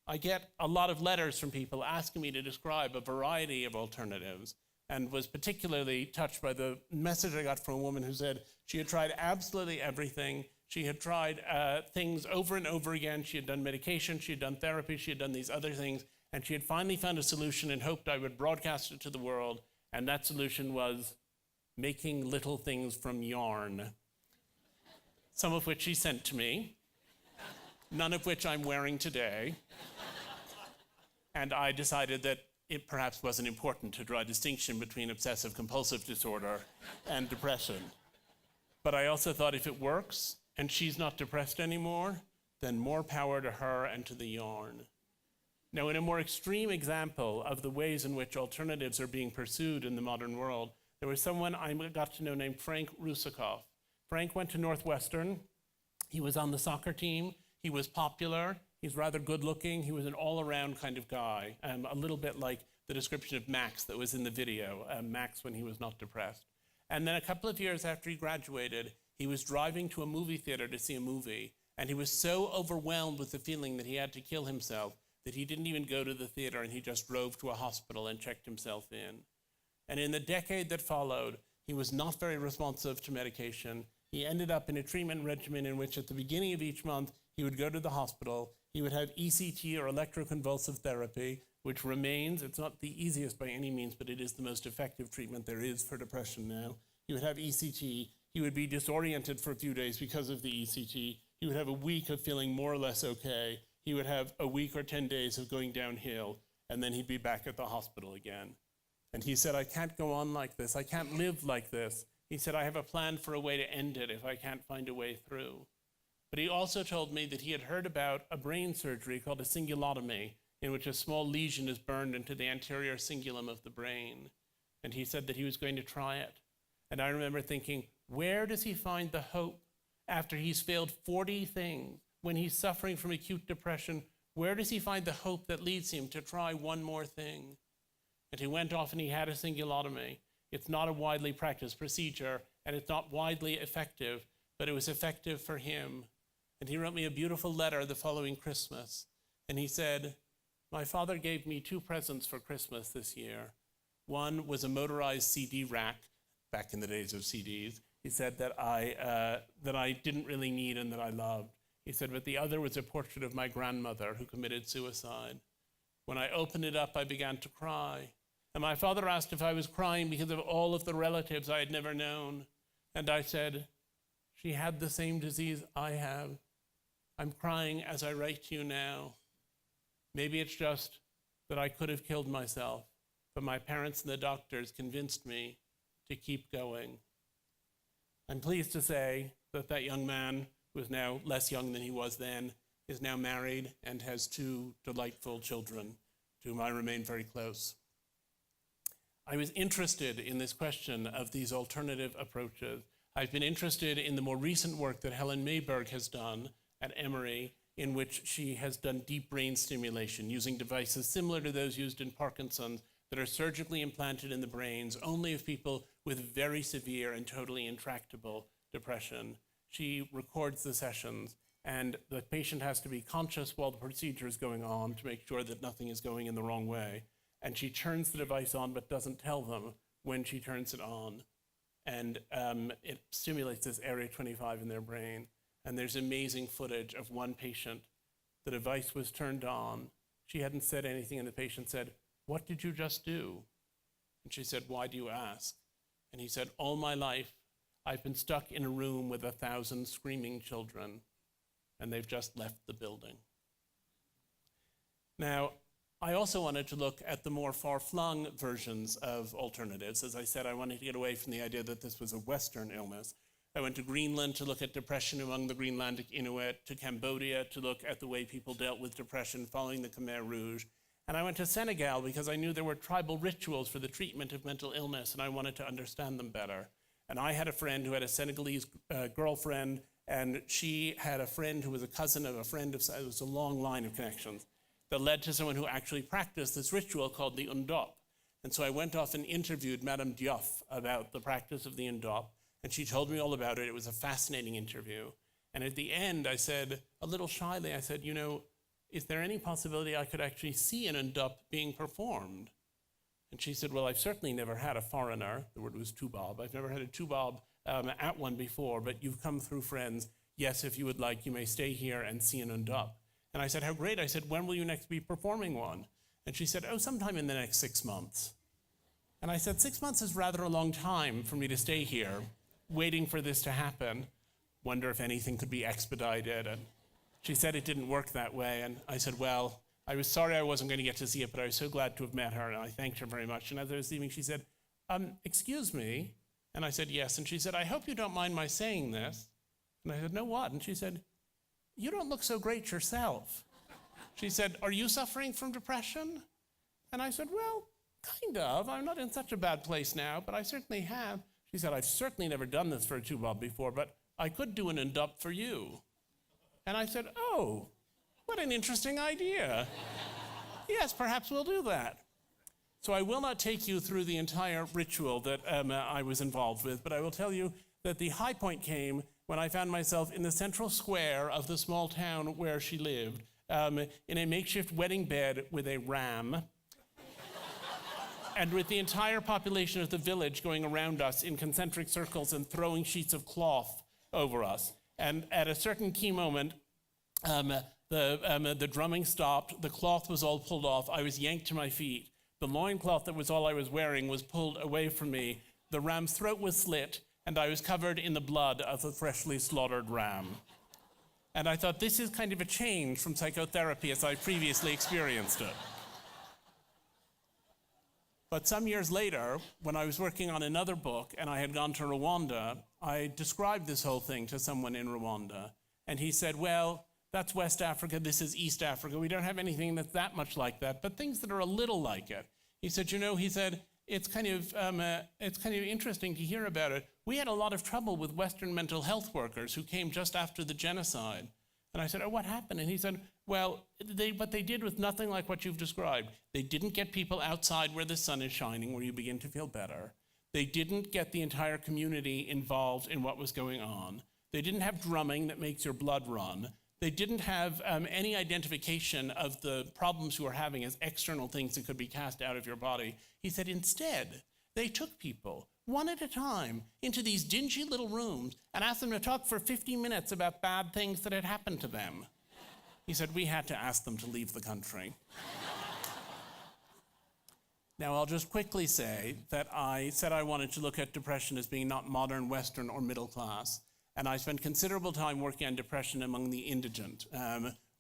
I get a lot of letters from people asking me to describe a variety of alternatives, and was particularly touched by the message I got from a woman who said she had tried absolutely everything. She had tried things over and over again. She had done medication, she had done therapy, she had done these other things, and she had finally found a solution and hoped I would broadcast it to the world, and that solution was making little things from yarn, some of which she sent to me, none of which I'm wearing today. And I decided that it perhaps wasn't important to draw a distinction between obsessive compulsive disorder and depression. But I also thought if it works and she's not depressed anymore, then more power to her and to the yarn. Now, in a more extreme example of the ways in which alternatives are being pursued in the modern world, there was someone I got to know named Frank Rusakov. Frank went to Northwestern. He was on the soccer team. He was popular. He's rather good looking. He was an all-around kind of guy, a little bit like the description of Max that was in the video, Max when he was not depressed. And then a couple of years after he graduated, he was driving to a movie theater to see a movie, and he was so overwhelmed with the feeling that he had to kill himself that he didn't even go to the theater, and he just drove to a hospital and checked himself in. And in the decade that followed, he was not very responsive to medication. He ended up in a treatment regimen in which at the beginning of each month, he would go to the hospital, he would have ECT or electroconvulsive therapy, which remains, it's not the easiest by any means, but it is the most effective treatment there is for depression now. He would have ECT, he would be disoriented for a few days because of the ECT, he would have a week of feeling more or less okay, he would have a week or 10 days of going downhill, and then he'd be back at the hospital again. And he said, I can't go on like this, I can't live like this. He said, I have a plan for a way to end it if I can't find a way through. But he also told me that he had heard about a brain surgery called a cingulotomy, in which a small lesion is burned into the anterior cingulum of the brain. And he said that he was going to try it. And I remember thinking, where does he find the hope after he's failed 40 things? When he's suffering from acute depression, where does he find the hope that leads him to try one more thing? And he went off and he had a cingulotomy. It's not a widely practiced procedure, and it's not widely effective, but it was effective for him. And he wrote me a beautiful letter the following Christmas. And he said, my father gave me 2 presents for Christmas this year. One was a motorized CD rack, back in the days of CDs. He said that I didn't really need and that I loved. He said, but the other was a portrait of my grandmother who committed suicide. When I opened it up, I began to cry. And my father asked if I was crying because of all of the relatives I had never known. And I said, she had the same disease I have. I'm crying as I write to you now. Maybe it's just that I could have killed myself, but my parents and the doctors convinced me to keep going. I'm pleased to say that that young man, who is now less young than he was then, is now married and has 2 delightful children, to whom I remain very close. I was interested in this question of these alternative approaches. I've been interested in the more recent work that Helen Mayberg has done at Emory, in which she has done deep brain stimulation using devices similar to those used in Parkinson's that are surgically implanted in the brains only of people with very severe and totally intractable depression. She records the sessions, and the patient has to be conscious while the procedure is going on to make sure that nothing is going in the wrong way. And she turns the device on but doesn't tell them when she turns it on. And it stimulates this area 25 in their brain. And there's amazing footage of one patient. The device was turned on. She hadn't said anything, and the patient said, "What did you just do?" And she said, "Why do you ask?" And he said, "All my life, I've been stuck in a room with 1,000 screaming children, and they've just left the building." Now, I also wanted to look at the more far-flung versions of alternatives. As I said, I wanted to get away from the idea that this was a Western illness. I went to Greenland to look at depression among the Greenlandic Inuit, to Cambodia to look at the way people dealt with depression following the Khmer Rouge. And I went to Senegal because I knew there were tribal rituals for the treatment of mental illness, and I wanted to understand them better. And I had a friend who had a Senegalese girlfriend, and she had a friend who was a cousin of a friend of, it was a long line of connections that led to someone who actually practiced this ritual called the Ndop. And so I went off and interviewed Madame Diouf about the practice of the Ndop, and she told me all about it. It was a fascinating interview. And at the end, I said, a little shyly, I said, is there any possibility I could actually see an Ndop being performed? And she said, well, I've certainly never had a foreigner, the word was tubob, I've never had a tubob at one before, but you've come through friends. Yes, if you would like, you may stay here and see an Ndop. And I said, how great. I said, when will you next be performing one? And she said, oh, sometime in the next 6 months. And I said, 6 months is rather a long time for me to stay here, waiting for this to happen. Wonder if anything could be expedited. And she said it didn't work that way. And I said, well, I was sorry I wasn't going to get to see it, but I was so glad to have met her, and I thanked her very much. And as I was leaving, she said, excuse me? And I said, yes. And she said, I hope you don't mind my saying this. And I said, no, what? And she said, you don't look so great yourself. She said, are you suffering from depression? And I said, well, kind of. I'm not in such a bad place now, but I certainly have. She said, I've certainly never done this for a tubob before, but I could do an Ndop for you. And I said, oh, what an interesting idea. Yes, perhaps we'll do that. So I will not take you through the entire ritual that I was involved with, but I will tell you that the high point came when I found myself in the central square of the small town where she lived, in a makeshift wedding bed with a ram, and with the entire population of the village going around us in concentric circles and throwing sheets of cloth over us. And at a certain key moment, the drumming stopped, the cloth was all pulled off, I was yanked to my feet. The loincloth that was all I was wearing was pulled away from me, the ram's throat was slit, and I was covered in the blood of the freshly slaughtered ram. And I thought, this is kind of a change from psychotherapy as I previously experienced it. But some years later, when I was working on another book and I had gone to Rwanda, I described this whole thing to someone in Rwanda. And he said, well, that's West Africa, this is East Africa. We don't have anything that's that much like that, but things that are a little like it. He said, it's kind of interesting to hear about it. We had a lot of trouble with Western mental health workers who came just after the genocide. And I said, oh, what happened? And he said, well, what they did was nothing like what you've described. They didn't get people outside where the sun is shining, where you begin to feel better. They didn't get the entire community involved in what was going on. They didn't have drumming that makes your blood run. They didn't have any identification of the problems you were having as external things that could be cast out of your body. He said, instead, they took people, one at a time, into these dingy little rooms and asked them to talk for 50 minutes about bad things that had happened to them. He said, we had to ask them to leave the country. Now, I'll just quickly say that I said I wanted to look at depression as being not modern, Western, or middle class. And I spent considerable time working on depression among the indigent,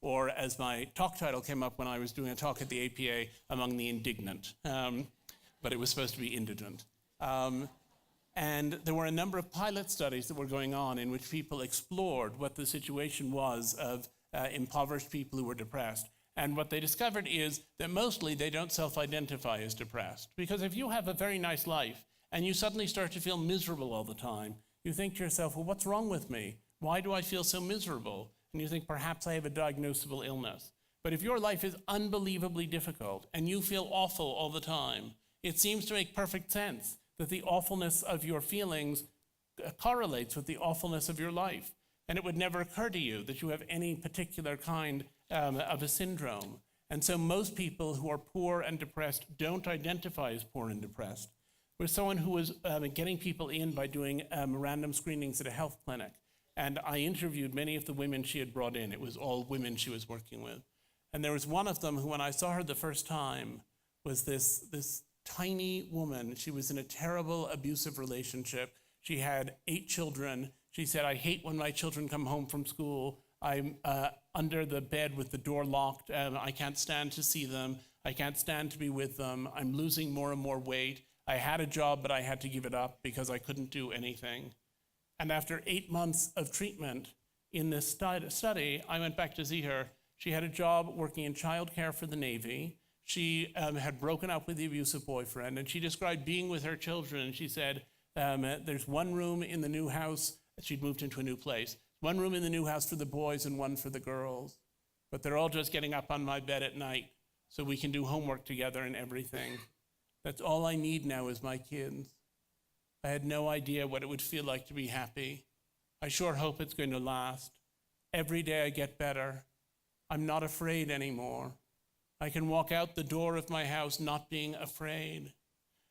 or as my talk title came up when I was doing a talk at the APA, among the indignant. But it was supposed to be indigent. And there were a number of pilot studies that were going on in which people explored what the situation was of impoverished people who were depressed. And what they discovered is that mostly they don't self-identify as depressed. Because if you have a very nice life and you suddenly start to feel miserable all the time, you think to yourself, well, what's wrong with me? Why do I feel so miserable? And you think, perhaps I have a diagnosable illness. But if your life is unbelievably difficult and you feel awful all the time, it seems to make perfect sense that the awfulness of your feelings correlates with the awfulness of your life. And it would never occur to you that you have any particular kind of a syndrome. And so most people who are poor and depressed don't identify as poor and depressed. was someone who was getting people in by doing random screenings at a health clinic. And I interviewed many of the women she had brought in. It was all women she was working with. And there was one of them who, when I saw her the first time, was this tiny woman. She was in a terrible abusive relationship. She had 8 children. She said, I hate when my children come home from school. I'm under the bed with the door locked. I can't stand to see them. I can't stand to be with them. I'm losing more and more weight. I had a job, but I had to give it up because I couldn't do anything. And after 8 months of treatment in this study, I went back to see her. She had a job working in childcare for the Navy. She had broken up with the abusive boyfriend, and she described being with her children. And she said, there's one room in the new house. She'd moved into a new place. One room in the new house for the boys and one for the girls. But they're all just getting up on my bed at night so we can do homework together and everything. That's all I need now is my kids. I had no idea what it would feel like to be happy. I sure hope it's going to last. Every day I get better. I'm not afraid anymore. I can walk out the door of my house not being afraid.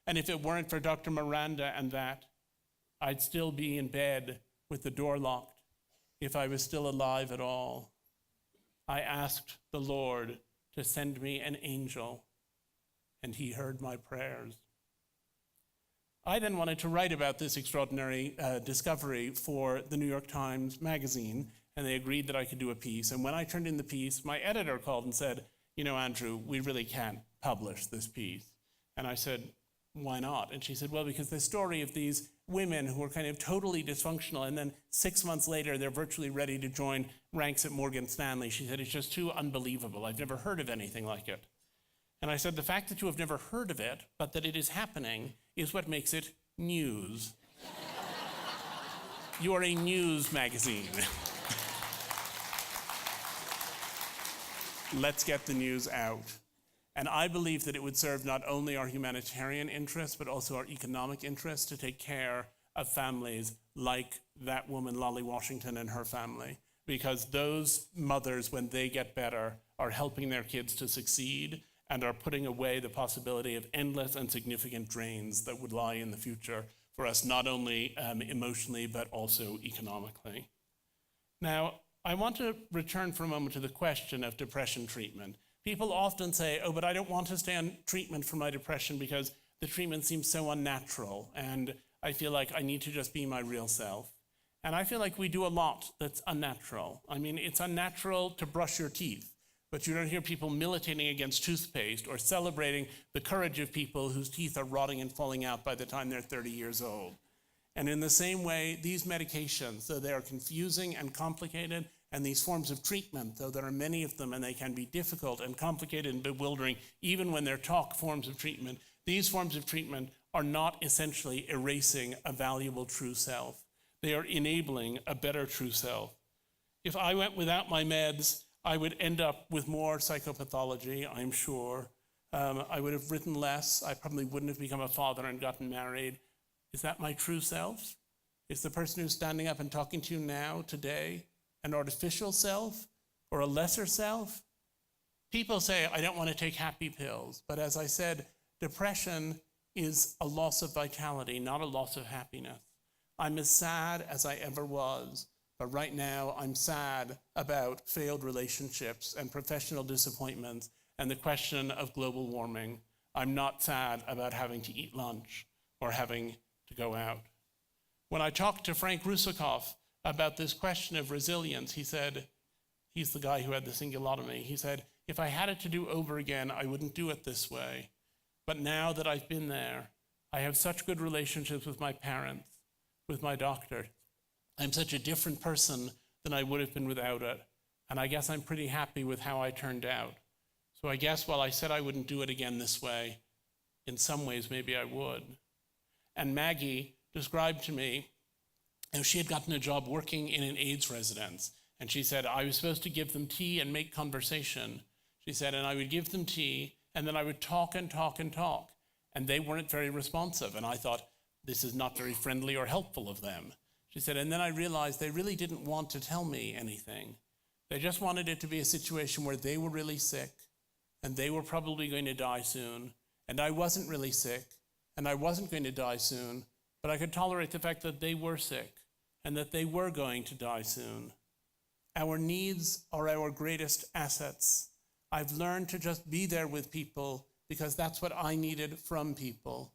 And if it weren't for Dr. Miranda and that, I'd still be in bed with the door locked if I was still alive at all. I asked the Lord to send me an angel, and he heard my prayers. I then wanted to write about this extraordinary discovery for the New York Times Magazine, and they agreed that I could do a piece. And when I turned in the piece, my editor called and said, you know, Andrew, we really can't publish this piece. And I said, why not? And she said, well, because the story of these women who are kind of totally dysfunctional, and then 6 months later, they're virtually ready to join ranks at Morgan Stanley. She said, it's just too unbelievable. I've never heard of anything like it. And I said, the fact that you have never heard of it, but that it is happening, is what makes it news. You are a news magazine. Let's get the news out. And I believe that it would serve not only our humanitarian interests, but also our economic interests to take care of families like that woman, Lolly Washington, and her family. Because those mothers, when they get better, are helping their kids to succeed and are putting away the possibility of endless and significant drains that would lie in the future for us, not only emotionally, but also economically. Now, I want to return for a moment to the question of depression treatment. People often say, oh, but I don't want to stay on treatment for my depression because the treatment seems so unnatural, and I feel like I need to just be my real self. And I feel like we do a lot that's unnatural. I mean, it's unnatural to brush your teeth, but you don't hear people militating against toothpaste or celebrating the courage of people whose teeth are rotting and falling out by the time they're 30 years old. And in the same way, these medications, though they are confusing and complicated, and these forms of treatment, though there are many of them and they can be difficult and complicated and bewildering, even when they're talk forms of treatment, these forms of treatment are not essentially erasing a valuable true self. They are enabling a better true self. If I went without my meds, I would end up with more psychopathology, I'm sure. I would have written less. I probably wouldn't have become a father and gotten married. Is that my true self? Is the person who's standing up and talking to you now, today, an artificial self or a lesser self? People say, I don't want to take happy pills. But as I said, depression is a loss of vitality, not a loss of happiness. I'm as sad as I ever was, but right now I'm sad about failed relationships and professional disappointments and the question of global warming. I'm not sad about having to eat lunch or having to go out. When I talked to Frank Russakoff about this question of resilience, he said, he's the guy who had the cingulotomy, he said, if I had it to do over again, I wouldn't do it this way. But now that I've been there, I have such good relationships with my parents, with my doctor. I'm such a different person than I would have been without it. And I guess I'm pretty happy with how I turned out. So I guess while I said I wouldn't do it again this way, in some ways maybe I would. And Maggie described to me how she had gotten a job working in an AIDS residence. And she said, I was supposed to give them tea and make conversation. She said, and I would give them tea, and then I would talk and talk and talk. And they weren't very responsive. And I thought, this is not very friendly or helpful of them. She said, and then I realized they really didn't want to tell me anything. They just wanted it to be a situation where they were really sick, and they were probably going to die soon, and I wasn't really sick, and I wasn't going to die soon, but I could tolerate the fact that they were sick and that they were going to die soon. Our needs are our greatest assets. I've learned to just be there with people because that's what I needed from people.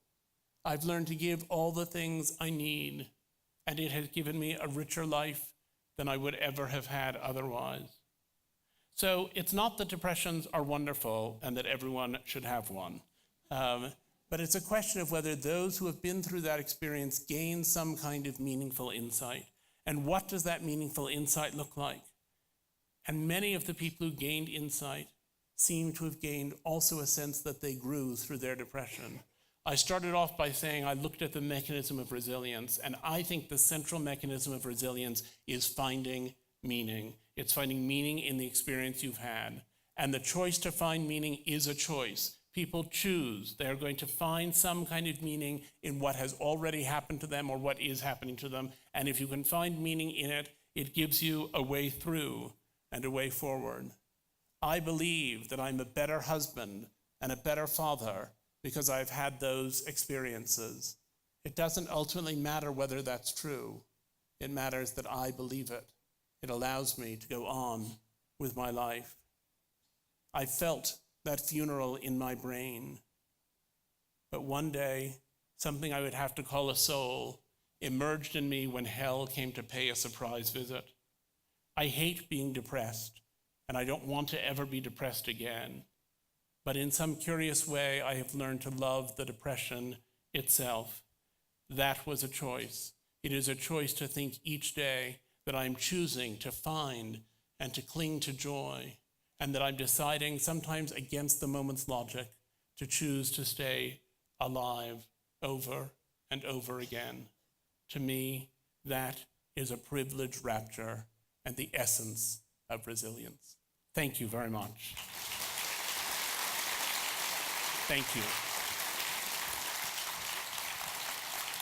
I've learned to give all the things I need, and it has given me a richer life than I would ever have had otherwise. So it's not that depressions are wonderful and that everyone should have one, but it's a question of whether those who have been through that experience gain some kind of meaningful insight. And what does that meaningful insight look like? And many of the people who gained insight seem to have gained also a sense that they grew through their depression. I started off by saying I looked at the mechanism of resilience, and I think the central mechanism of resilience is finding meaning. It's finding meaning in the experience you've had. And the choice to find meaning is a choice. People choose. They're going to find some kind of meaning in what has already happened to them or what is happening to them. And if you can find meaning in it, it gives you a way through and a way forward. I believe that I'm a better husband and a better father because I've had those experiences. It doesn't ultimately matter whether that's true. It matters that I believe it. It allows me to go on with my life. I felt that funeral in my brain. But one day, something I would have to call a soul emerged in me when hell came to pay a surprise visit. I hate being depressed, and I don't want to ever be depressed again. But in some curious way, I have learned to love the depression itself. That was a choice. It is a choice to think each day that I'm choosing to find and to cling to joy, and that I'm deciding, sometimes against the moment's logic, to choose to stay alive over and over again. To me, that is a privileged rapture and the essence of resilience. Thank you very much. Thank you.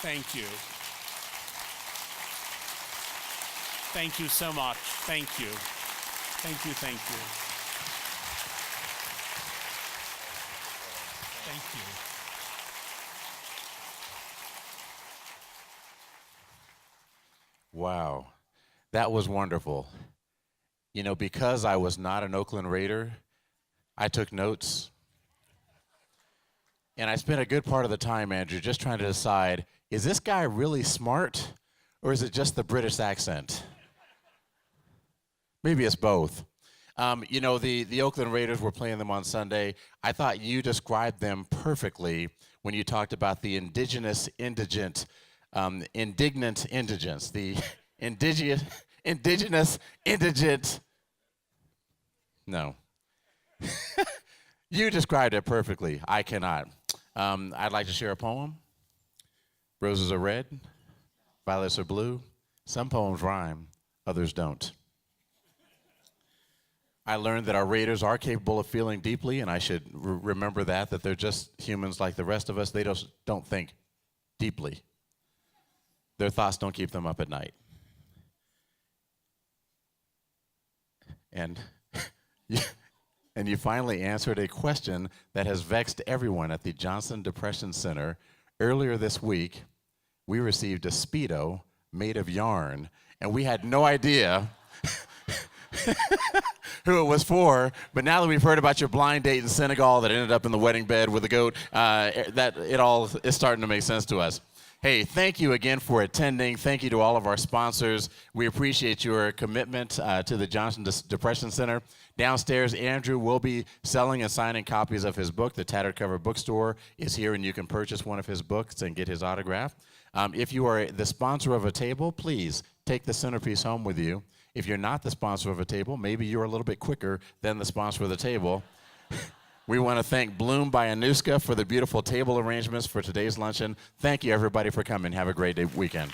Thank you. Thank you so much. Thank you. Thank you, thank you. Thank you. Wow, that was wonderful. You know, because I was not an Oakland Raider, I took notes. And I spent a good part of the time, Andrew, just trying to decide, is this guy really smart or is it just the British accent? Maybe it's both. You know, the Oakland Raiders were playing them on Sunday. I thought you described them perfectly when you talked about the indignant indigence, the indigenous indigent. No. You described it perfectly. I cannot. I'd like to share a poem. Roses are red, violets are blue. Some poems rhyme, others don't. I learned that our Raiders are capable of feeling deeply, and I should remember that they're just humans like the rest of us. They don't think deeply. Their thoughts don't keep them up at night. And you finally answered a question that has vexed everyone at the Johnson Depression Center. Earlier this week, we received a Speedo made of yarn, and we had no idea who it was for, but now that we've heard about your blind date in Senegal that ended up in the wedding bed with a goat, that it all is starting to make sense to us. Hey, thank you again for attending. Thank you to all of our sponsors. We appreciate your commitment to the Johnson Depression Center. Downstairs, Andrew will be selling and signing copies of his book. The Tattered Cover Bookstore is here, and you can purchase one of his books and get his autograph. If you are the sponsor of a table, please take the centerpiece home with you. If you're not the sponsor of a table, maybe you're a little bit quicker than the sponsor of the table. We want to thank Bloom by Anuska for the beautiful table arrangements for today's luncheon. Thank you, everybody, for coming. Have a great weekend.